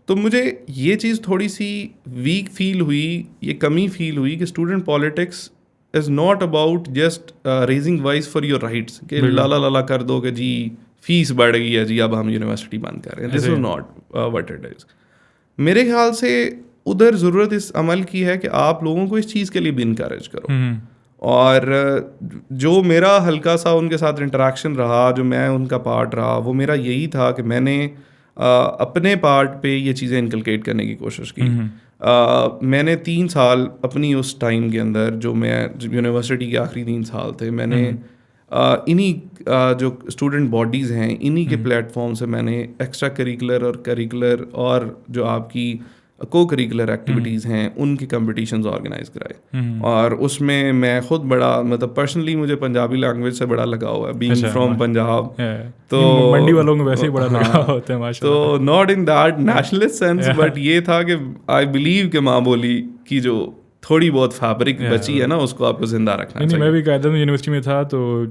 تو مجھے یہ چیز تھوڑی سی ویک فیل ہوئی, یہ کمی فیل ہوئی کہ student politics is not about just raising voice for your rights, کہ لالا کر دو کہ جی فیس بڑھ گئی ہے جی اب ہم یونیورسٹی بند کر رہے ہیں. This is not what it is. میرے خیال سے ادھر ضرورت اس عمل کی ہے کہ آپ لوگوں کو اس چیز کے لیے بھی انکریج کرو. اور جو میرا ہلکا سا ان کے ساتھ انٹریکشن رہا, جو میں ان کا پارٹ رہا, وہ میرا یہی تھا کہ میں نے اپنے پارٹ پہ یہ چیزیں انکلکیٹ کرنے کی کوشش کی. میں نے 3 سال اپنی اس ٹائم کے اندر, جو میں یونیورسٹی کے آخری 3 سال تھے, میں نے انہی جو اسٹوڈنٹ باڈیز ہیں انہی کے پلیٹ فارم سے میں نے ایکسٹرا کریکولر اور کریکولر اور جو آپ کی کو کریکولر ایکٹیویٹیز ہیں ان کی کمپٹیشنز آرگنائز کرائے. اور اس میں خود بڑا مطلب پرسنلی مجھے پنجابی لینگویج سے بڑا لگاؤ ہوا ہے, بینگ فرام پنجاب. تو منڈی والوں کو ویسے ہی بڑا لگاؤ ہوتا ہے ماشاءاللہ. تو not in that nationalist sense, but یہ تھا کہ آئی بلیو کہ ماں بولی کی جو تھوڑی بہت فیبرک بچی ہے نا اس کو آپ کو زندہ رکھنا چاہیے. میں بھی قائد اعظم یونیورسٹی میں تھا تو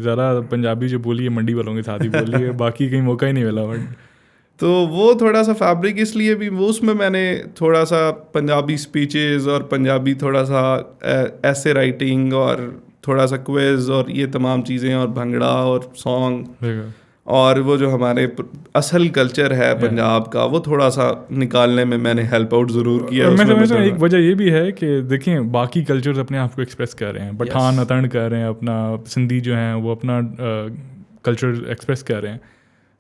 ذرا پنجابی جو بولی ہے منڈی والوں کے ساتھ ہی بولی ہے, باقی کہیں موقع ہی نہیں ملا. تو وہ تھوڑا سا فیبرک اس لیے بھی وہ اس میں نے تھوڑا سا پنجابی اسپیچز اور پنجابی تھوڑا سا ایسے رائٹنگ اور تھوڑا سا کوئز اور یہ تمام چیزیں, اور بھنگڑا اور سانگ, اور وہ جو ہمارے اصل کلچر ہے پنجاب کا وہ تھوڑا سا نکالنے میں میں نے ہیلپ آؤٹ ضرور کیا. میں سمجھتا ہوں ایک وجہ یہ بھی ہے کہ دیکھیں باقی کلچرز اپنے آپ کو ایکسپریس کر رہے ہیں, پٹھان اتنڈ کر رہے ہیں اپنا, سندھی جو ہیں وہ اپنا کلچر ایکسپریس کر رہے ہیں.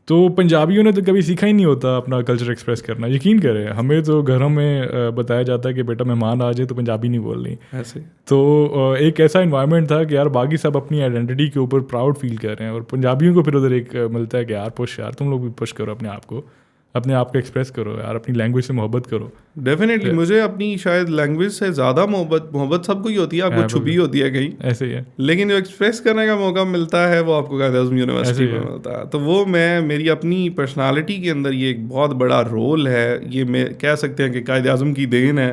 تو پنجابیوں نے تو کبھی سیکھا ہی نہیں ہوتا اپنا کلچر ایکسپریس کرنا. یقین کریں ہمیں تو گھروں میں بتایا جاتا ہے کہ بیٹا مہمان آ جائے تو پنجابی نہیں بولنی ایسے. تو ایک ایسا انوائرمنٹ تھا کہ یار باقی سب اپنی آئیڈینٹی کے اوپر پراؤڈ فیل کر رہے ہیں, اور پنجابیوں کو پھر ادھر ایک ملتا ہے کہ یار پش, یار تم لوگ بھی پش کرو اپنے آپ کو ایکسپریس کرو یار, اپنی لینگویج سے محبت کرو. ڈیفینیٹلی مجھے اپنی شاید لینگویج سے زیادہ محبت سب کو ہی ہوتی ہے, آپ کو چھپی ہوتی ہے کہیں ایسے ہی ہے, لیکن جو ایکسپریس کرنے کا موقع ملتا ہے وہ آپ کو قائد اعظم یونیورسٹی میں ملتا ہے. تو وہ میری اپنی پرسنالٹی کے اندر یہ ایک بہت بڑا رول ہے, یہ میں کہہ سکتے ہیں کہ قائد اعظم کی دین ہے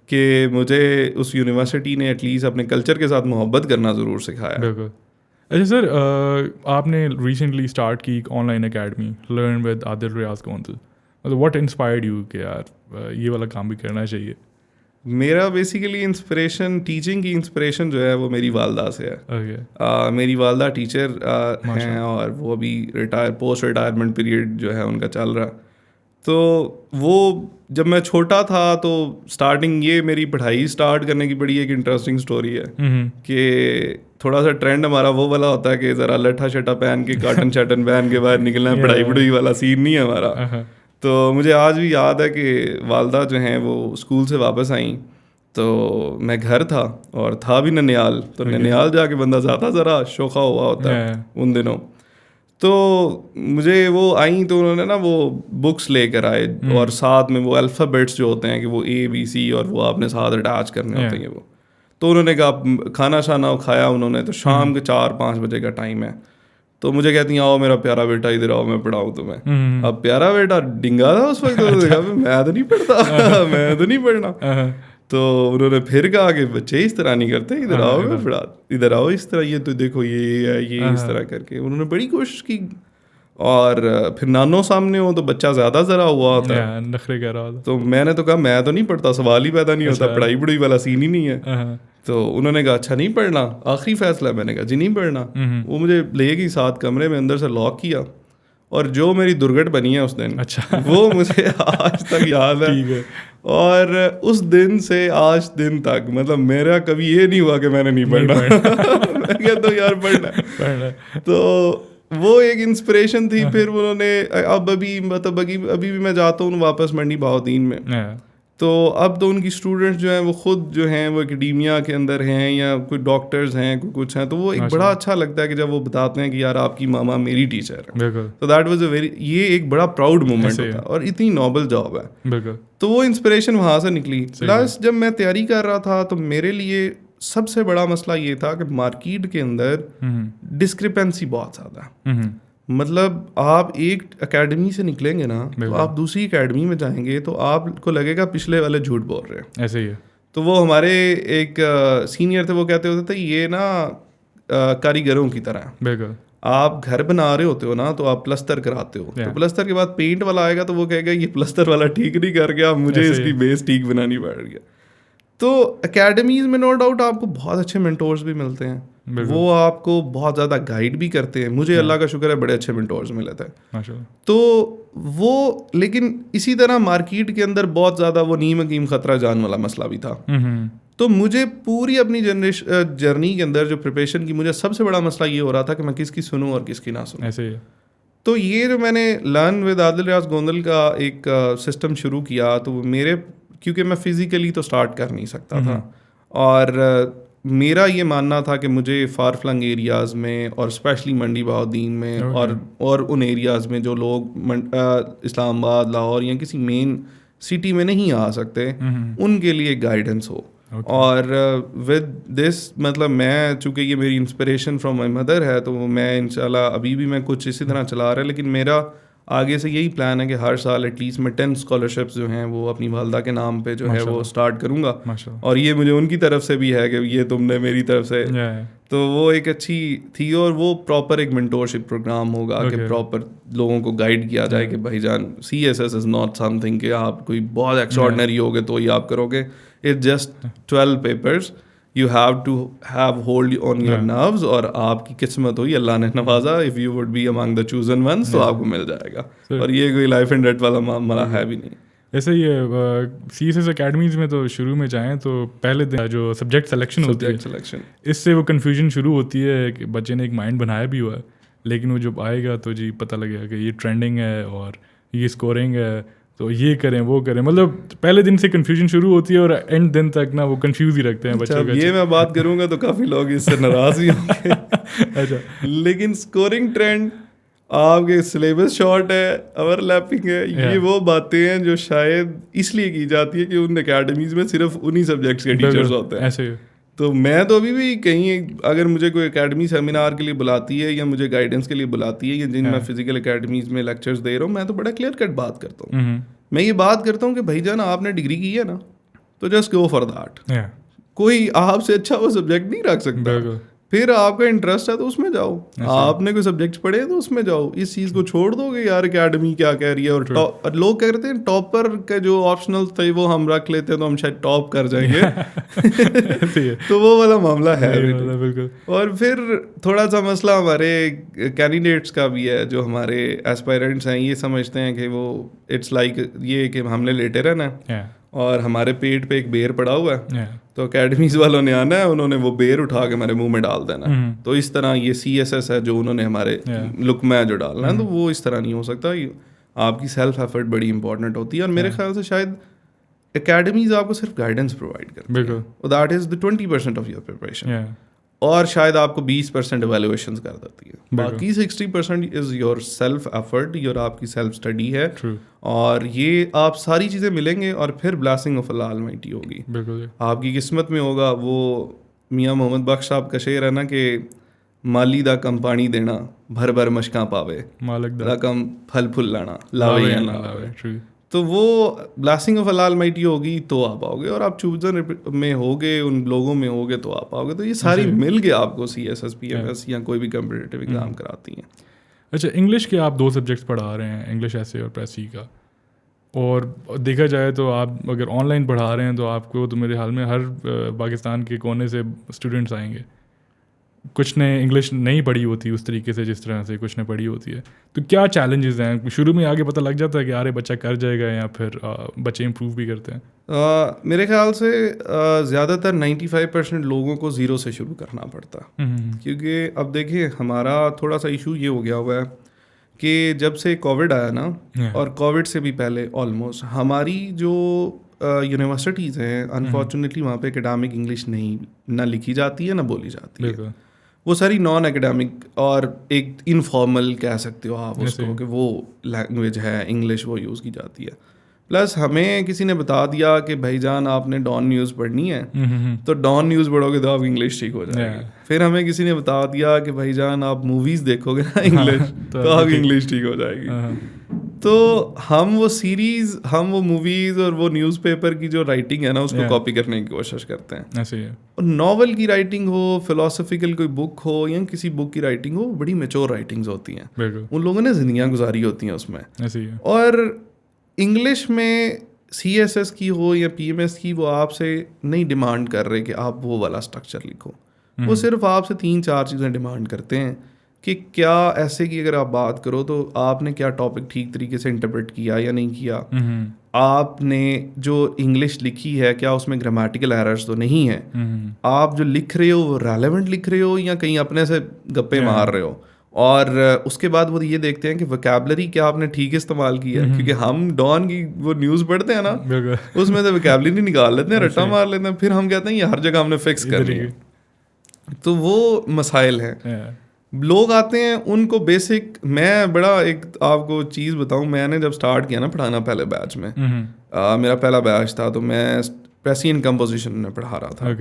کہ مجھے اس یونیورسٹی نے ایٹ لیسٹ اپنے کلچر کے ساتھ محبت کرنا ضرور سکھایا. بالکل. اچھا سر, آپ نے ریسنٹلی اسٹارٹ کی ایک online academy learn with Adil Riaz Gondal, مطلب واٹ انسپائرڈ یو کہ یار یہ والا کام بھی کرنا چاہیے؟ میرا بیسیکلی انسپریشن ٹیچنگ کی انسپریشن جو ہے وہ میری والدہ سے ہے. میری والدہ ٹیچر ہیں اور وہ ابھی پوسٹ ریٹائرمنٹ پیریڈ جو ہے ان کا چل رہا. تو وہ جب میں چھوٹا تھا تو اسٹارٹنگ یہ میری پڑھائی اسٹارٹ کرنے کی بڑی ایک انٹرسٹنگ اسٹوری ہے کہ تھوڑا سا ٹرینڈ ہمارا وہ والا ہوتا ہے کہ ذرا لٹھا شٹا پہن کے کاٹن شاٹن پہن کے باہر نکلنا ہے, پڑھائی پڑھائی والا سین نہیں ہے ہمارا. تو مجھے آج بھی یاد ہے کہ والدہ جو ہیں وہ اسکول سے واپس آئیں تو میں گھر تھا اور تھا بھی ننیال. تو ننیال جا کے بندہ زیادہ ذرا شوخا ہوا ہوتا ہے ان دنوں. تو مجھے وہ آئیں تو انہوں نے نا وہ بکس لے کر آئے اور ساتھ میں وہ الفابیٹس جو ہوتے ہیں کہ وہ ABC اور وہ آپ نے ساتھ اٹیچ کرنے ہوتے ہیں وہ. تو انہوں نے کہا کھانا شانا کھایا انہوں نے. تو شام کے 4-5 بجے کا ٹائم ہے. تو مجھے کہتی ہیں آؤ میرا پیارا بیٹا ادھر آؤ میں پڑھاؤں تمہیں. اب پیارا بیٹا ڈنگا تھا اس وقت. میں تو نہیں پڑھتا, میں تو نہیں پڑھنا. تو انہوں نے پھر کہا کہ بچے اس طرح نہیں کرتے, ادھر آؤ میں پڑھا, ادھر آؤ اس طرح, یہ تو دیکھو یہ ہے یہ اس طرح کر کے انہوں نے بڑی کوشش کی. اور پھر نانوں سامنے ہو تو بچہ زیادہ ذرا ہوا ہوتا ہے, نخرے کہہ رہا ہوتا. تو میں نے تو کہا میں تو نہیں پڑھتا, سوال ہی پیدا نہیں ہوتا, پڑھائی پڑھائی والا سین ہی نہیں ہے. تو انہوں نے کہا اچھا نہیں پڑھنا, آخری فیصلہ. میں نے کہا جی نہیں پڑھنا. وہ مجھے لے گئی ساتھ کمرے میں, اندر سے لاک کیا, اور جو میری درگٹ بنی ہے اس دن وہ مجھے آج تک یاد ہے. اور اس دن سے آج دن تک مطلب میرا کبھی یہ نہیں ہوا کہ میں نے نہیں پڑھنا. میں کہتا ہوں یار پڑھنا. تو وہ ایک انسپریشن تھی. پھر انہوں نے اب ابھی مطلب ابھی بھی میں جاتا ہوں واپس منڈی بہاؤدین میں, تو اب تو ان کی اسٹوڈنٹس جو ہیں وہ خود جو ہیں وہ اکیڈیمیا کے اندر ہیں یا کوئی ڈاکٹرز ہیں کوئی کچھ ہیں. تو وہ ایک بڑا اچھا لگتا ہے کہ جب وہ بتاتے ہیں کہ یار آپ کی ماما میری ٹیچر ہے. تو دیٹ واز اے ویری, یہ ایک بڑا پراؤڈ مومنٹ ہوتا ہے اور اتنی نوبل جاب ہے. تو وہ انسپریشن وہاں سے نکلی. پلس جب میں تیاری کر رہا تھا تو میرے لیے سب سے بڑا مسئلہ یہ تھا کہ مارکیٹ کے اندر ڈسکرپنسی بہت زیادہ ہے. مطلب آپ ایک اکیڈمی سے نکلیں گے نا تو آپ دوسری اکیڈمی میں جائیں گے تو آپ کو لگے گا پچھلے والے جھوٹ بول رہے ہیں. ایسے ہی ہے. تو وہ ہمارے ایک سینئر تھے, وہ کہتے ہوتے تھے یہ نا کاریگروں کی طرح ہے. آپ گھر بنا رہے ہوتے ہو نا تو آپ پلستر کراتے ہو, تو پلستر کے بعد پینٹ والا آئے گا تو وہ کہے گا یہ پلستر والا ٹھیک نہیں کر گیا, مجھے اس کی بیس ٹھیک بنانی پڑ رہی ہے. تو اکیڈمیز میں نو ڈاؤٹ آپ کو بہت اچھے مینٹورز بھی ملتے ہیں, وہ آپ کو بہت زیادہ گائیڈ بھی کرتے ہیں. مجھے اللہ کا شکر ہے بڑے اچھے مینٹورز ملے تھے. تو وہ لیکن اسی طرح مارکیٹ کے اندر بہت زیادہ وہ نیم حکیم خطرہ جان والا مسئلہ بھی تھا. تو مجھے پوری اپنی جرنی کے اندر جو پریپریشن کی مجھے سب سے بڑا مسئلہ یہ ہو رہا تھا کہ میں کس کی سنوں اور کس کی نہ سنوں. ایسے ہی. تو یہ جو میں نے لرن ود عادل ریاض گوندل کا ایک سسٹم شروع کیا, تو وہ میرے کیونکہ میں فزیکلی تو سٹارٹ کر نہیں سکتا تھا, اور میرا یہ ماننا تھا کہ مجھے فار فلنگ ایریاز میں اور اسپیشلی منڈی بہاؤدین میں اور ان ایریاز میں جو لوگ اسلام آباد لاہور یا کسی مین سٹی میں نہیں آ سکتے ان کے لیے گائیڈنس ہو. اور ود دس مطلب میں چونکہ یہ میری انسپریشن فرام مائی مدر ہے تو میں انشاءاللہ ابھی بھی میں کچھ اسی طرح چلا رہا ہے, لیکن میرا آگے سے یہی پلان ہے کہ ہر سال ایٹ لیسٹ میں 10 اسکالرشپس جو ہیں وہ اپنی والدہ کے نام پہ جو ہے وہ اسٹارٹ کروں گا. اور یہ مجھے ان کی طرف سے بھی ہے کہ یہ تم نے میری طرف سے, تو وہ ایک اچھی تھی. اور وہ پراپر ایک مینٹورشپ پروگرام ہوگا کہ پراپر لوگوں کو گائیڈ کیا جائے کہ بھائی جان CSS is not some thing کہ آپ کوئی بہت ایکسٹراڈنری ہوگے تو ہی آپ کرو گے. It just 12 papers, you have to have hold on your nerves, اور آپ کی قسمت ہوئی اللہ نے نوازا, if you would be among the chosen ones تو آپ کو مل جائے گا. اور یہ کوئی لائف اینڈ ڈیتھ والا معاملہ ہے بھی نہیں. ایسے ہی CSS اکیڈمیز میں تو شروع میں جائیں تو پہلے دن جو سبجیکٹ سلیکشن ہوتی ہے اس سے وہ کنفیوژن شروع ہوتی ہے کہ بچے نے ایک مائنڈ بنایا بھی ہوا ہے, لیکن وہ جب آئے گا تو جی پتہ لگے گا کہ یہ ٹرینڈنگ ہے اور یہ اسکورنگ ہے تو یہ کریں وہ کریں. مطلب پہلے دن سے کنفیوژن شروع ہوتی ہے اور اینڈ دن تک نا وہ کنفیوز ہی رکھتے ہیں بچوں کو. یہ میں بات کروں گا تو کافی لوگ اس سے ناراض ہی ہوں گے. اچھا, لیکن اسکورنگ ٹرینڈ آپ کے سلیبس شارٹ ہے, اوور لیپنگ ہے, یہ وہ باتیں ہیں جو شاید اس لیے کی جاتی ہے کہ ان اکیڈمیز میں صرف انہی سبجیکٹس کے ٹیچرز ہوتے ہیں. ایسے تو میں تو ابھی بھی کہیں اگر مجھے کوئی اکیڈمی سیمینار کے لیے بلاتی ہے یا مجھے گائیڈنس کے لیے بلاتی ہے یا جن میں فزیکل اکیڈمیز میں لیکچرز دے رہا ہوں, میں تو بڑا کلیئر کٹ بات کرتا ہوں. میں یہ بات کرتا ہوں کہ بھائی جان آپ نے ڈگری کی ہے نا تو جسٹ گو فار دیٹ. کوئی آپ سے اچھا وہ سبجیکٹ نہیں رکھ سکتا. پھر آپ کا انٹرسٹ ہے تو اس میں جاؤ, آپ نے کوئی سبجیکٹس پڑھے تو اس میں جاؤ, اس چیز کو چھوڑ دو کہ یار اکیڈمی کیا کہہ رہی ہے. اور لوگ کہہ رہے ہیں ٹاپر کے جو آپشنل تھے وہ ہم رکھ لیتے ہیں تو ہم شاید ٹاپ کر جائیں گے, تو وہ والا معاملہ ہے بالکل. اور پھر تھوڑا سا مسئلہ ہمارے کینڈیڈیٹس کا بھی ہے, جو ہمارے ایسپائرنٹس ہیں یہ سمجھتے ہیں کہ وہ اٹس لائک یہ کہ ہم نے لیٹے رہنا ہے اور ہمارے پیٹ پہ ایک بیر پڑا ہوا ہے, تو اکیڈمیز والوں نے آنا ہے, انہوں نے وہ بیر اٹھا کے ہمارے منہ میں ڈال دینا. تو اس طرح یہ CSS ہے جو انہوں نے ہمارے لکمہ ہے جو ڈالنا ہے, تو وہ اس طرح نہیں ہو سکتا. آپ کی سیلف ایفرٹ بڑی امپورٹنٹ ہوتی ہے, اور میرے خیال سے شاید اکیڈمیز آپ کو صرف گائیڈنس پرووائڈ کرتی ہے, that is the 20% of your preparation, اور شاید آپ کو 20% ایویلویشنز کر دیتی ہے, باقی 60% is your self effort, your آپ کی سیلف اسٹڈی ہے, اور یہ آپ ساری چیزیں ملیں گے اور پھر بلیسنگ آف اللہ المیٹی ہوگی. آپ کی قسمت میں ہوگا. وہ میاں محمد بخش صاحب کا شعر ہے نا کہ مالی دا کم پانی دینا بھر بھر مشکاں پاوے, مالک دا کم پھل پھل لانا لاوے یا نہ لاوے. تو وہ بلیسنگ آف اللہ المیٹی ہوگی تو آپ آؤ گے, اور آپ چوزر میں ہوگے, ان لوگوں میں ہوگے تو آپ آؤ گے. تو یہ ساری مل کے آپ کو CSS PMS یا کوئی بھی کمپٹیٹیو ایگزام کراتی ہیں. اچھا, انگلش کے آپ 2 سبجیکٹس پڑھا رہے ہیں, انگلش ایسے اور پریسی کا, اور دیکھا جائے تو آپ اگر آن لائن پڑھا رہے ہیں تو آپ کو تو میرے حال میں ہر پاکستان کے کونے سے اسٹوڈنٹس آئیں گے. کچھ نے انگلش نہیں پڑھی ہوتی اس طریقے سے جس طرح سے کچھ نے پڑھی ہوتی ہے. تو کیا چیلنجز ہیں؟ شروع میں آگے پتہ لگ جاتا ہے کہ یار بچہ کر جائے گا, یا پھر بچے امپروو بھی کرتے ہیں؟ میرے خیال سے زیادہ تر 95% لوگوں کو 0 سے شروع کرنا پڑتا, کیونکہ اب دیکھیں ہمارا تھوڑا سا ایشو یہ ہو گیا ہوا ہے کہ جب سے کووڈ آیا نا, اور کووڈ سے بھی پہلے آلموسٹ ہماری جو یونیورسٹیز ہیں انفارچونیٹلی وہاں پہ اکیڈامک انگلش نہ لکھی جاتی ہے نہ بولی جاتی ہے. وہ ساری نان اکیڈمک اور ایک انفارمل کہہ سکتے ہو آپ اس کو, کہ وہ لینگویج ہے انگلش وہ یوز کی جاتی ہے. پلس ہمیں کسی نے بتا دیا کہ بھائی جان آپ نے ڈان نیوز پڑھنی ہے تو ڈان نیوز پڑھو گے تو آپ انگلش ٹھیک ہو جائے گی. پھر ہمیں کسی نے بتا دیا کہ بھائی جان آپ موویز دیکھو گے نا انگلش تو آپ انگلش ٹھیک ہو جائے گی. تو ہم وہ سیریز, ہم وہ موویز اور وہ نیوز پیپر کی جو رائٹنگ ہے نا اس کو کاپی کرنے کی کوشش کرتے ہیں. اور ناول کی رائٹنگ ہو, فلاسفیکل کوئی بک ہو, یا کسی بک کی رائٹنگ ہو, بڑی میچور رائٹنگز ہوتی ہیں, ان لوگوں نے زندگیاں گزاری ہوتی ہیں اس میں. اور انگلش میں CSS کی ہو یا PMS کی, وہ آپ سے نہیں ڈیمانڈ کر رہے کہ آپ وہ والا اسٹرکچر لکھو, وہ صرف آپ سے 3-4 چیزیں ڈیمانڈ کرتے ہیں کہ کیا ایسے کی اگر آپ بات کرو تو آپ نے کیا ٹاپک ٹھیک طریقے سے انٹرپریٹ کیا یا نہیں کیا, آپ نے جو انگلش لکھی ہے کیا اس میں گرامیٹیکل ایررز تو نہیں ہے, آپ جو لکھ رہے ہو وہ ریلیونٹ لکھ رہے ہو یا کہیں اپنے سے گپے مار رہے ہو. اور اس کے بعد وہ یہ دیکھتے ہیں کہ ویکیبلری کیا آپ نے ٹھیک استعمال کی ہے, کیونکہ ہم ڈان کی وہ نیوز پڑھتے ہیں نا اس میں سے ویکیبلری نکال لیتے ہیں, رٹا مار لیتے ہیں, پھر ہم کہتے ہیں یہ ہر جگہ ہم نے فکس کرنی ہے. تو وہ مسائل ہیں. لوگ آتے ہیں ان کو بیسک, میں بڑا ایک آپ کو چیز بتاؤں, میں نے جب سٹارٹ کیا نا پڑھانا پہلے بیچ میں, میرا پہلا بیچ تھا تو میں پریسی اینڈ کمپوزیشن میں پڑھا رہا تھا.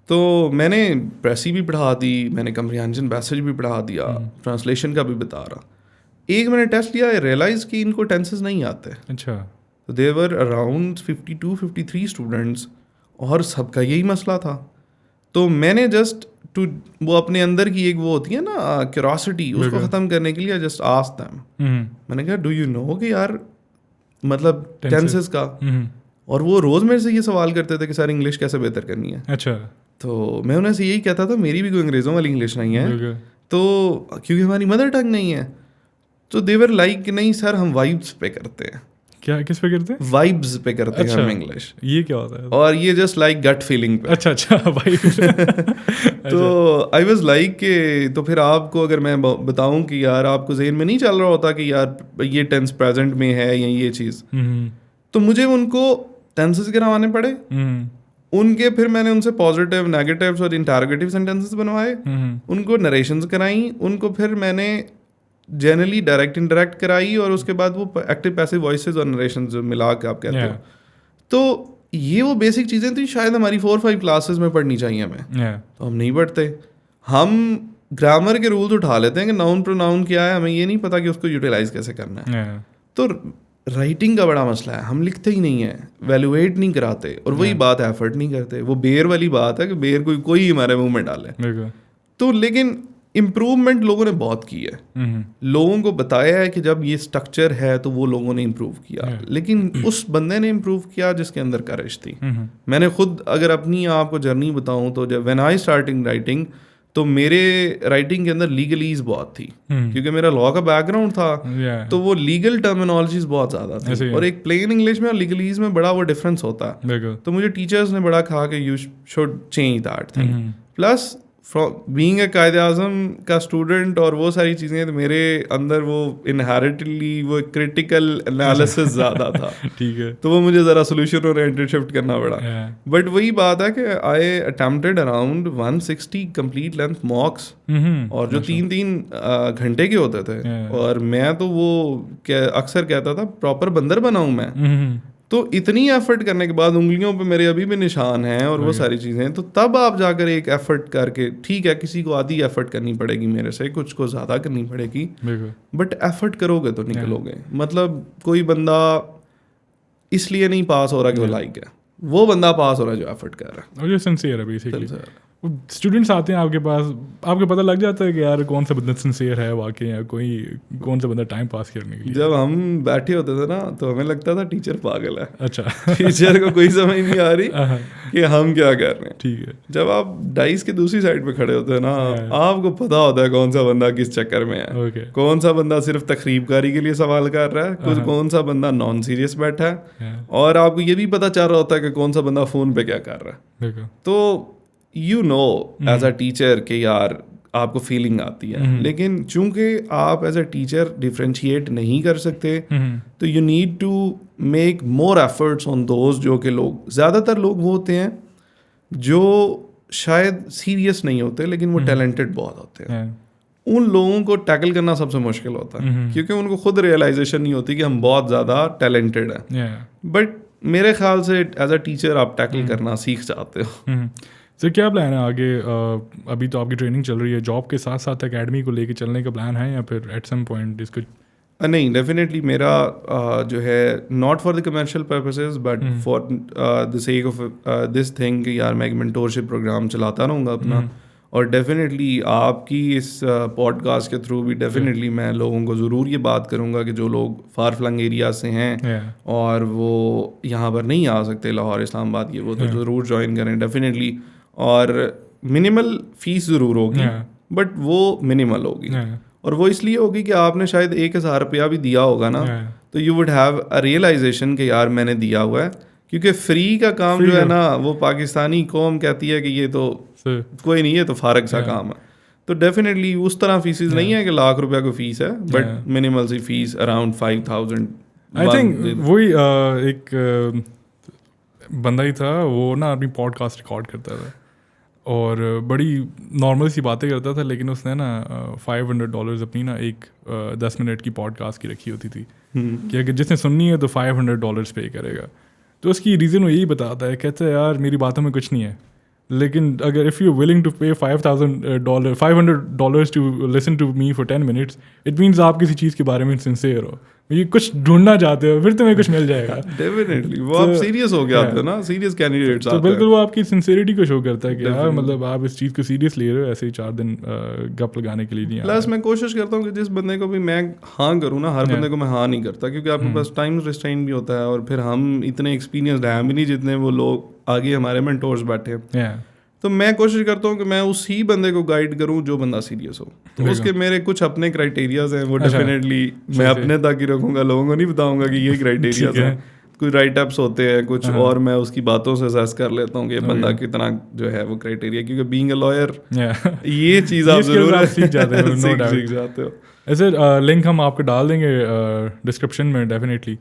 تو میں نے پریسی بھی پڑھا دی, میں نے کمپریہنشن پیسج بھی پڑھا دیا, ٹرانسلیشن کا بھی بتا رہا. ایک میں نے ٹیسٹ لیا, ریئلائز کہ ان کو ٹینسز نہیں آتے. اچھا. تو دے ور اراؤنڈ 52-53 اسٹوڈنٹس, اور سب کا یہی مسئلہ تھا. تو میں نے جسٹ وہ اپنے اندر کی ایک وہ ہوتی ہے نا کیوریاسٹی, اس کو ختم کرنے کے لیے جسٹ آسک دیم, میں نے کہا ڈو یو نو کہ یار مطلب ٹینسز کا, اور وہ روز میرے سے یہ سوال کرتے تھے کہ سر انگلش کیسے بہتر کرنی ہے. اچھا. تو میں انہیں سے یہی کہتا تھا میری بھی کوئی انگریزوں والی انگلش نہیں ہے, تو کیونکہ ہماری مدر ٹنگ نہیں ہے. تو دیور لائک کہ نہیں سر ہم وائبس پہ کرتے ہیں. کیا کس پہ کرتے ہیں؟ وائبس پہ کرتے ہیں ہم انگلش. یہ کیا ہوتا ہے؟ اور یہ جسٹ لائک گٹ فیلنگ پہ. اچھا اچھا وائبس. تو آئی واز لائک کہ تو پھر آپ کو اگر میں بتاؤں کہ یار آپ کو ذہن میں نہیں چل رہا ہوتا کہ یار یہ ٹینس پریزنٹ میں ہے یا یہ چیز, تو مجھے ان کو ٹینسز کروانے پڑے. ان کے پھر میں نے ان سے پازیٹیو, نیگیٹیوز اور انٹروگیٹیو سینٹینسز بنوائے, ان کو نریشنز کرائیں, ان کو پھر میں نے جنرلی ڈائریکٹ انڈائریکٹ کرائی, اور اس کے بعد وہ ایکٹیو پیسو وائسز اور نریشنز ملا کے آپ کہتے ہو. تو یہ وہ بیسک چیزیں تھیں شاید ہماری 4-5 کلاسز میں پڑھنی چاہیے ہمیں, تو ہم نہیں پڑھتے. ہم گرامر کے رولز اٹھا لیتے ہیں کہ ناؤن پروناؤن کیا ہے, ہمیں یہ نہیں پتا کہ اس کو یوٹیلائز کیسے کرنا ہے. تو رائٹنگ کا بڑا مسئلہ ہے, ہم لکھتے ہی نہیں ہیں, ویلویٹ نہیں کراتے, اور وہی بات ایفرٹ نہیں کرتے. وہ بیر والی بات ہے کہ بیر کوئی ہمارے منہ میں ڈالے. تو لیکن امپروومنٹ لوگوں نے بہت کی ہے, لوگوں کو بتایا ہے کہ جب یہ اسٹرکچر ہے تو وہ لوگوں نے امپروو کیا, لیکن اس بندے نے امپروو کیا جس کے اندر کرش تھی. میں نے خود اگر اپنی آپ کو جرنی بتاؤں تو جب وین آئی اسٹارٹنگ رائٹنگ تو میرے رائٹنگ کے اندر لیگلیز بہت تھی, کیونکہ میرا لا کا بیک گراؤنڈ تھا, تو وہ لیگل ٹرمینالوجیز بہت زیادہ تھی, اور ایک پلین انگلش میں اور لیگلیز میں بڑا وہ ڈفرینس ہوتا ہے. تو مجھے ٹیچرز نے بڑا کہا کہ you should change that thing. Plus being a Quaid Azam کا اسٹوڈنٹ اور وہ ساری چیزیں, تو میرے اندر وہ انہیریٹلی وہ کریٹیکل انالیسس زیادہ تھا, ٹھیک ہے, تو وہ مجھے ذرا سولوشن اورینٹڈ شفٹ کرنا پڑا. بٹ وہی بات ہے کہ آئی اٹمپٹڈ اراؤنڈ 160 کمپلیٹ لینتھ ماکس, اور جو 3 گھنٹے کے ہوتے تھے, اور میں تو وہ اکثر کہتا تھا پراپر بندر بنا ہوں میں. تو اتنی ایفرٹ کرنے کے بعد انگلیوں پہ میرے ابھی بھی نشان ہیں اور وہ ساری چیزیں, تو تب آپ جا کر ایک ایفرٹ کر کے, ٹھیک ہے کسی کو آدھی ایفرٹ کرنی پڑے گی میرے سے, کچھ کو زیادہ کرنی پڑے گی, بٹ ایفرٹ کرو گے تو نکلو گے. مطلب کوئی بندہ اس لیے نہیں پاس ہو رہا کہ وہ لائک ہے, وہ بندہ پاس ہو رہا ہے جو ایفرٹ کر رہا ہے, اور جو سنسیئر ہے بیسیکلی. اسٹوڈنٹس آتے ہیں آپ کے پاس, آپ کو پتہ لگ جاتا ہے کہ یار کون سا بندہ سنسیئر ہے واقعی, یا کوئی کون سا بندہ ٹائم پاس کرنے کے لیے. جب ہم بیٹھے ہوتے تھے نا تو ہمیں لگتا تھا ٹیچر پاگل ہے. اچھا, ٹیچر کو کوئی سمجھ نہیں آ رہی کہ ہم کیا کر رہے ہیں. ٹھیک ہے. جب آپ ڈائس کی دوسری سائڈ پہ کھڑے ہوتے ہیں نا, آپ کو پتا ہوتا ہے کون سا بندہ کس چکر میں ہے, کون سا بندہ صرف تقریب کاری کے لیے سوال کر رہا ہے, کون سا بندہ نان سیریس بیٹھا ہے, اور آپ کو یہ بھی پتا چل رہا ہوتا ہے کہ کون سا بندہ فون پہ کیا کر رہا ہے. تو you know as a teacher کہ یار آپ کو فیلنگ آتی ہے, لیکن چونکہ آپ ایز اے ٹیچر ڈفرینشیٹ نہیں کر سکتے, تو you need to make more efforts on those, جو کہ لوگ زیادہ تر لوگ وہ ہوتے ہیں جو شاید سیریس نہیں ہوتے لیکن وہ ٹیلنٹڈ بہت ہوتے ہیں. ان لوگوں کو ٹیکل کرنا سب سے مشکل ہوتا ہے, کیونکہ ان کو خود ریئلائزیشن نہیں ہوتی کہ ہم بہت زیادہ ٹیلنٹڈ ہیں. بٹ میرے خیال سے ایز اے ٹیچر آپ ٹیکل کرنا سیکھ جاتے ہو. سر کیا پلان ہے آگے؟ ابھی تو آپ کی ٹریننگ چل رہی ہے, جاب کے ساتھ ساتھ اکیڈمی کو لے کے چلنے کا پلان ہے, یا پھر ایٹ سم پوائنٹ اس کو؟ نہیں, ڈیفینیٹلی میرا جو ہے not for the commercial purposes but for the sake of this thing کہ یار میں ایک مینٹورشپ پروگرام چلاتا رہوں گا اپنا, اور ڈیفینیٹلی آپ کی اس پوڈ کاسٹ کے تھرو بھی ڈیفینیٹلی میں لوگوں کو ضرور یہ بات کروں گا کہ جو لوگ فار فلنگ ایریا سے ہیں اور وہ یہاں پر نہیں آ سکتے, لاہور, اسلام آباد, یہ وہ تو ضرور جوائن کریں ڈیفینیٹلی. اور منیمل فیس ضرور ہوگی, بٹ وہ منیمل ہوگی, اور وہ اس لیے ہوگی کہ آپ نے شاید 1,000 روپیہ بھی دیا ہوگا نا, تو you would have a realization کہ یار میں نے دیا ہوا ہے, کیونکہ فری کا کام جو ہے نا وہ پاکستانی قوم کہتی ہے کہ یہ تو کوئی نہیں ہے, تو فارغ سا کام ہے. تو ڈیفینیٹلی اس طرح فیسز نہیں ہے کہ لاکھ روپیہ کو فیس ہے, بٹ منیمل سی فیس اراؤنڈ 5,000. آئی تھنک وہی ایک بندہ ہی تھا, وہ نا اپنی پوڈ کاسٹ ریکارڈ کرتا تھا اور بڑی نارمل سی باتیں کرتا تھا, لیکن اس نے نا $500 اپنی نا ایک 10 منٹ کی پوڈ کاسٹ کی رکھی ہوتی تھی کہ اگر جس نے سننی ہے تو $500 پے کرے گا. تو اس کی ریزن وہ یہی بتاتا ہے, کہتا ہے یار میری باتوں میں کچھ نہیں ہے, لیکن اگر if you willing to pay $500 to listen to me for 10 minutes, it means آپ کسی چیز کے بارے میں سنسیئر ہو, یہ کچھ ڈھونڈنا چاہتے ہو, پھر تمہیں کچھ مل جائے گا. ڈیفینیٹلی وہ آپ سیریس ہو گیا نا, سیریس کینڈیڈیٹس آتے ہیں. تو بالکل وہ آپ کی سنسیئرٹی کو شو کرتا ہے کہ یار مطلب آپ اس چیز کو سیریس لے رہے ہو, ایسے ہی 4 دن گپ لگانے کے لیے نہیں. پلس میں کوشش کرتا ہوں کہ جس بندے کو بھی میں ہاں کروں نا, ہر بندے کو میں ہاں نہیں کرتا, کیونکہ آپ کے پاس ٹائم ریسٹرین بھی ہوتا ہے, اور پھر ہم اتنے ایکسپیرینسڈ ہیں بھی نہیں جتنے وہ لوگ آگے ہمارے مینٹورز بیٹھے ہیں. تو میں کوشش کرتا ہوں کہ میں اسی بندے کو گائیڈ کروں جو بندہ سیریس ہو. تو اس کے میرے کچھ اپنے کرائٹیریاز ہیں, وہ ڈیفینیٹلی میں اپنے تک ہی رکھوں گا, لوگوں کو نہیں بتاؤں گا کہ یہ کرائٹیریاز ہیں. کچھ رائٹ اپس ہوتے ہیں کچھ, اور میں اس کی باتوں سے اسیس کر لیتا ہوں کہ یہ بندہ کتنا جو ہے وہ کرائٹیریا, کیونکہ بینگ اے لائر یہ چیز آپ ضرور سیکھ جاتے ہو. ایسے لنک ہم آپ کو ڈال دیں گے ڈسکرپشن میں ڈیفینیٹلی.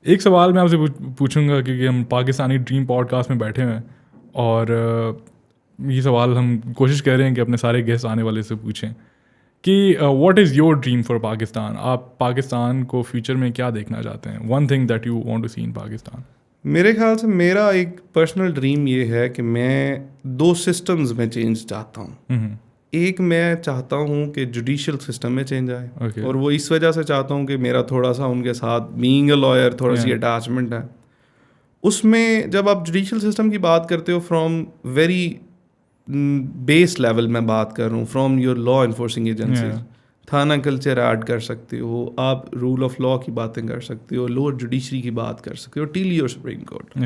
ایک سوال میں آپ سے پوچھوں گا, کیونکہ ہم پاکستانی ڈریم پوڈ کاسٹ میں بیٹھے ہوئے ہیں, اور یہ سوال ہم کوشش کر رہے ہیں کہ اپنے سارے گیسٹ آنے والے سے پوچھیں کہ what is your dream for Pakistan. آپ پاکستان کو فیوچر میں کیا دیکھنا چاہتے ہیں, one thing that you want to see in Pakistan. میرے خیال سے میرا ایک پرسنل ڈریم یہ ہے کہ میں 2 سسٹمز میں چینج چاہتا ہوں. ایک میں چاہتا ہوں کہ جوڈیشل سسٹم میں چینج آئے, اور وہ اس وجہ سے چاہتا ہوں کہ میرا تھوڑا سا ان کے ساتھ بینگ اے لائر تھوڑا سی اٹیچمنٹ ہے. اس میں جب آپ جوڈیشل سسٹم کی بات کرتے ہو فرام ویری بیس لیول میں بات کر رہا ہوں، from your law enforcing agencies, تھانہ کلچر ایڈ کر سکتے ہو آپ، رول آف لا کی باتیں کر سکتے ہو، لوور جوڈیشری کی بات کر سکتے ہو، ٹل یور سپریم کورٹ.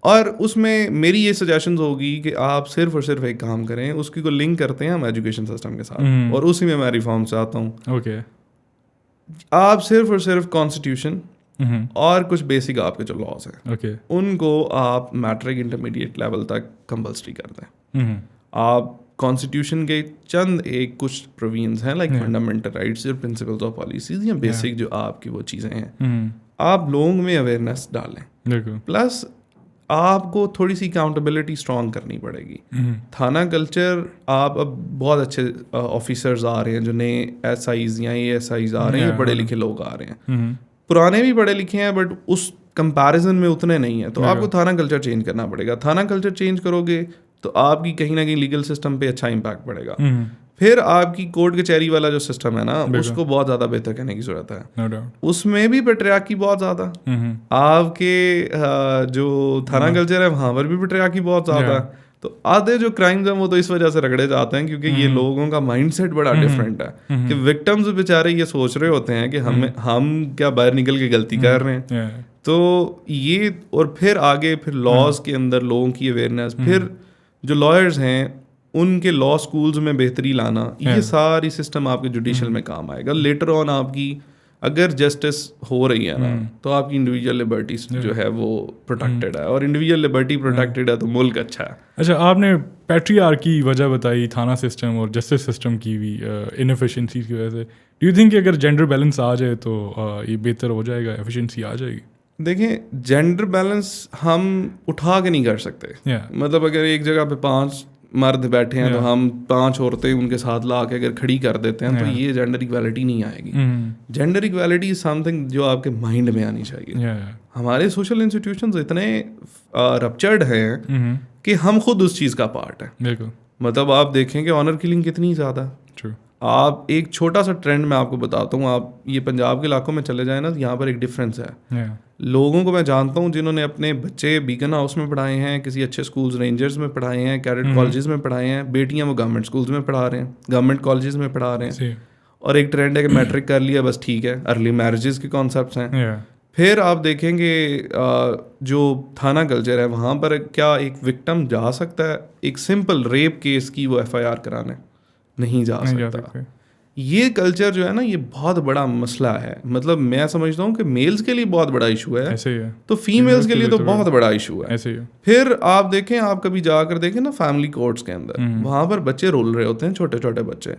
اور اس میں میری یہ سجیشنز ہوگی کہ آپ صرف اور صرف ایک کام کریں، اس کی کو لنک کرتے ہیں ہم ایجوکیشن سسٹم کے ساتھ، اور اسی میں ریفارم سے آتا ہوں. اوکے، آپ صرف اور صرف کانسٹیٹیوشن اور کچھ بیسک آپ کے جو لاز ہیں ان کو آپ میٹرک انٹرمیڈیٹ لیول تک کمپلسری کر دیں. آپ کانسٹیٹیوشن کے چند ایک کچھ پرووینز ہیں لائک فنڈامنٹل رائٹس اور پرنسپلز آف پالیسیز یا بیسک جو آپ کی وہ چیزیں ہیں، آپ لوگوں میں اویئرنیس ڈالیں. پلس آپ کو تھوڑی سی اکاؤنٹیبلٹی اسٹرانگ کرنی پڑے گی. تھانہ کلچر، آپ اب بہت اچھے آفیسرز آ رہے ہیں جو نئے ایس آئیز یا اے ایس آئیز آ رہے ہیں، پڑھے لکھے لوگ آ رہے ہیں، پرانے بھی پڑھے لکھے ہیں بٹ اس کمپیریزن میں اتنے نہیں ہیں. تو آپ کو تھانہ کلچر چینج کرنا پڑے گا. تھانہ کلچر چینج کرو گے تو آپ کی کہیں نہ کہیں لیگل سسٹم پہ اچھا امپیکٹ پڑے گا. پھر آپ کی کورٹ کچہری والا جو سسٹم ہے نا، اس کو بہت زیادہ بہتر کرنے کی ضرورت ہے. اس میں بھی پیٹریارکی بہت زیادہ، آپ کے جو تھانہ کلچر ہے وہاں پر بھی پیٹریارکی بہت زیادہ. تو آدھے جو کرائمز ہیں وہ تو اس وجہ سے رگڑے جاتے ہیں کیونکہ یہ لوگوں کا مائنڈ سیٹ بڑا ڈفرینٹ ہے کہ وکٹمز بیچارے یہ سوچ رہے ہوتے ہیں کہ ہم کیا باہر نکل کے غلطی کر رہے ہیں. تو یہ، اور پھر آگے پھر لاز کے اندر لوگوں کی اویئرنیس، پھر جو لائرز ہیں ان کے لا اسکولز میں بہتری لانا، یہ ساری سسٹم آپ کے جوڈیشل میں کام آئے گا. لیٹر آن آپ کی اگر جسٹس ہو رہی ہے نا تو آپ کی انڈیویجول لبرٹیز جو ہے وہ پروٹیکٹیڈ ہے، اور انڈیویجول لبرٹی پروٹیکٹیڈ ہے تو ملک اچھا ہے. اچھا، آپ نے پیٹریارکی کی وجہ بتائی تھانہ سسٹم اور جسٹس سسٹم کی بھی انفیشنسیز کی وجہ سے. ڈو یو تھنک کہ اگر جینڈر بیلنس آ جائے تو یہ بہتر ہو جائے گا، ایفیشنسی آ جائے گی؟ دیکھیں، جینڈر بیلنس ہم اٹھا کے نہیں کر سکتے. مطلب اگر ایک جگہ پہ 5 مرد بیٹھے ہیں تو ہم 5 عورتیں ان کے ساتھ لا کے اگر کھڑی کر دیتے ہیں تو یہ جینڈر ایکویلٹی نہیں آئے گی. جینڈر ایکویلٹی از سم تھنگ جو آپ کے مائنڈ میں آنی چاہیے. ہمارے سوشل انسٹیٹیوشنز اتنے رپچرڈ ہیں کہ ہم خود اس چیز کا پارٹ ہیں. مطلب آپ دیکھیں کہ آنر کلنگ کتنی زیادہ. آپ ایک چھوٹا سا ٹرینڈ میں آپ کو بتاتا ہوں، آپ یہ پنجاب کے علاقوں میں چلے جائیں نا، یہاں پر ایک ڈفرینس ہے. لوگوں کو میں جانتا ہوں جنہوں نے اپنے بچے بیکن ہاؤس میں پڑھائے ہیں، کسی اچھے اسکولز رینجرز میں پڑھائے ہیں، کیڈٹ کالجز میں پڑھائے ہیں، بیٹیاں وہ گورنمنٹ اسکولز میں پڑھا رہے ہیں، گورنمنٹ کالجز میں پڑھا رہے ہیں. اور ایک ٹرینڈ ہے کہ میٹرک کر لیا بس ٹھیک ہے، ارلی میرجز کے کانسیپٹس ہیں. پھر آپ دیکھیں گے جو تھانہ کلچر ہے وہاں پر کیا ایک وکٹم جا سکتا ہے ایک سمپل ریپ کیس کی وہ FIR کرانے؟ نہیں جا سکتا. یہ کلچر جو ہے نا یہ بہت بڑا مسئلہ ہے. مطلب میں سمجھتا ہوں کہ میلز کے لیے بہت بڑا ایشو ہے تو فیمیلز کے لیے تو بہت بڑا ایشو ہے. پھر آپ دیکھیں، آپ کبھی جا کر دیکھیں نا فیملی کورٹس کے اندر، وہاں پر بچے رول رہے ہوتے ہیں، چھوٹے چھوٹے بچے،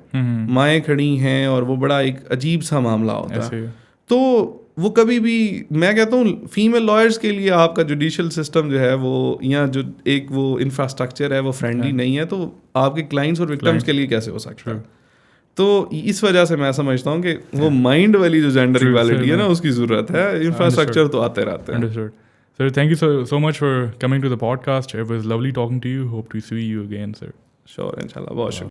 مائیں کھڑی ہیں، اور وہ بڑا ایک عجیب سا معاملہ ہوتا ہے. تو وہ کبھی بھی، میں کہتا ہوں فیمیل لائرز کے لیے آپ کا جوڈیشل سسٹم جو ہے وہ، یا جو ایک وہ انفراسٹرکچر ہے وہ فرینڈلی نہیں ہے، تو آپ کے کلائنٹس اور وکٹمس کے لیے کیسے ہو سکتا ہے؟ تو اس وجہ سے میں سمجھتا ہوں کہ وہ مائنڈ والی جو جینڈر ایکویلٹی ہے نا اس کی ضرورت ہے. انفراسٹرکچر تو آتے رہتے ہیں. Sir, thank you so much for coming to the podcast. It was lovely talking to you. Hope to see you again, sir. Sure, inshallah. بہت شکریہ.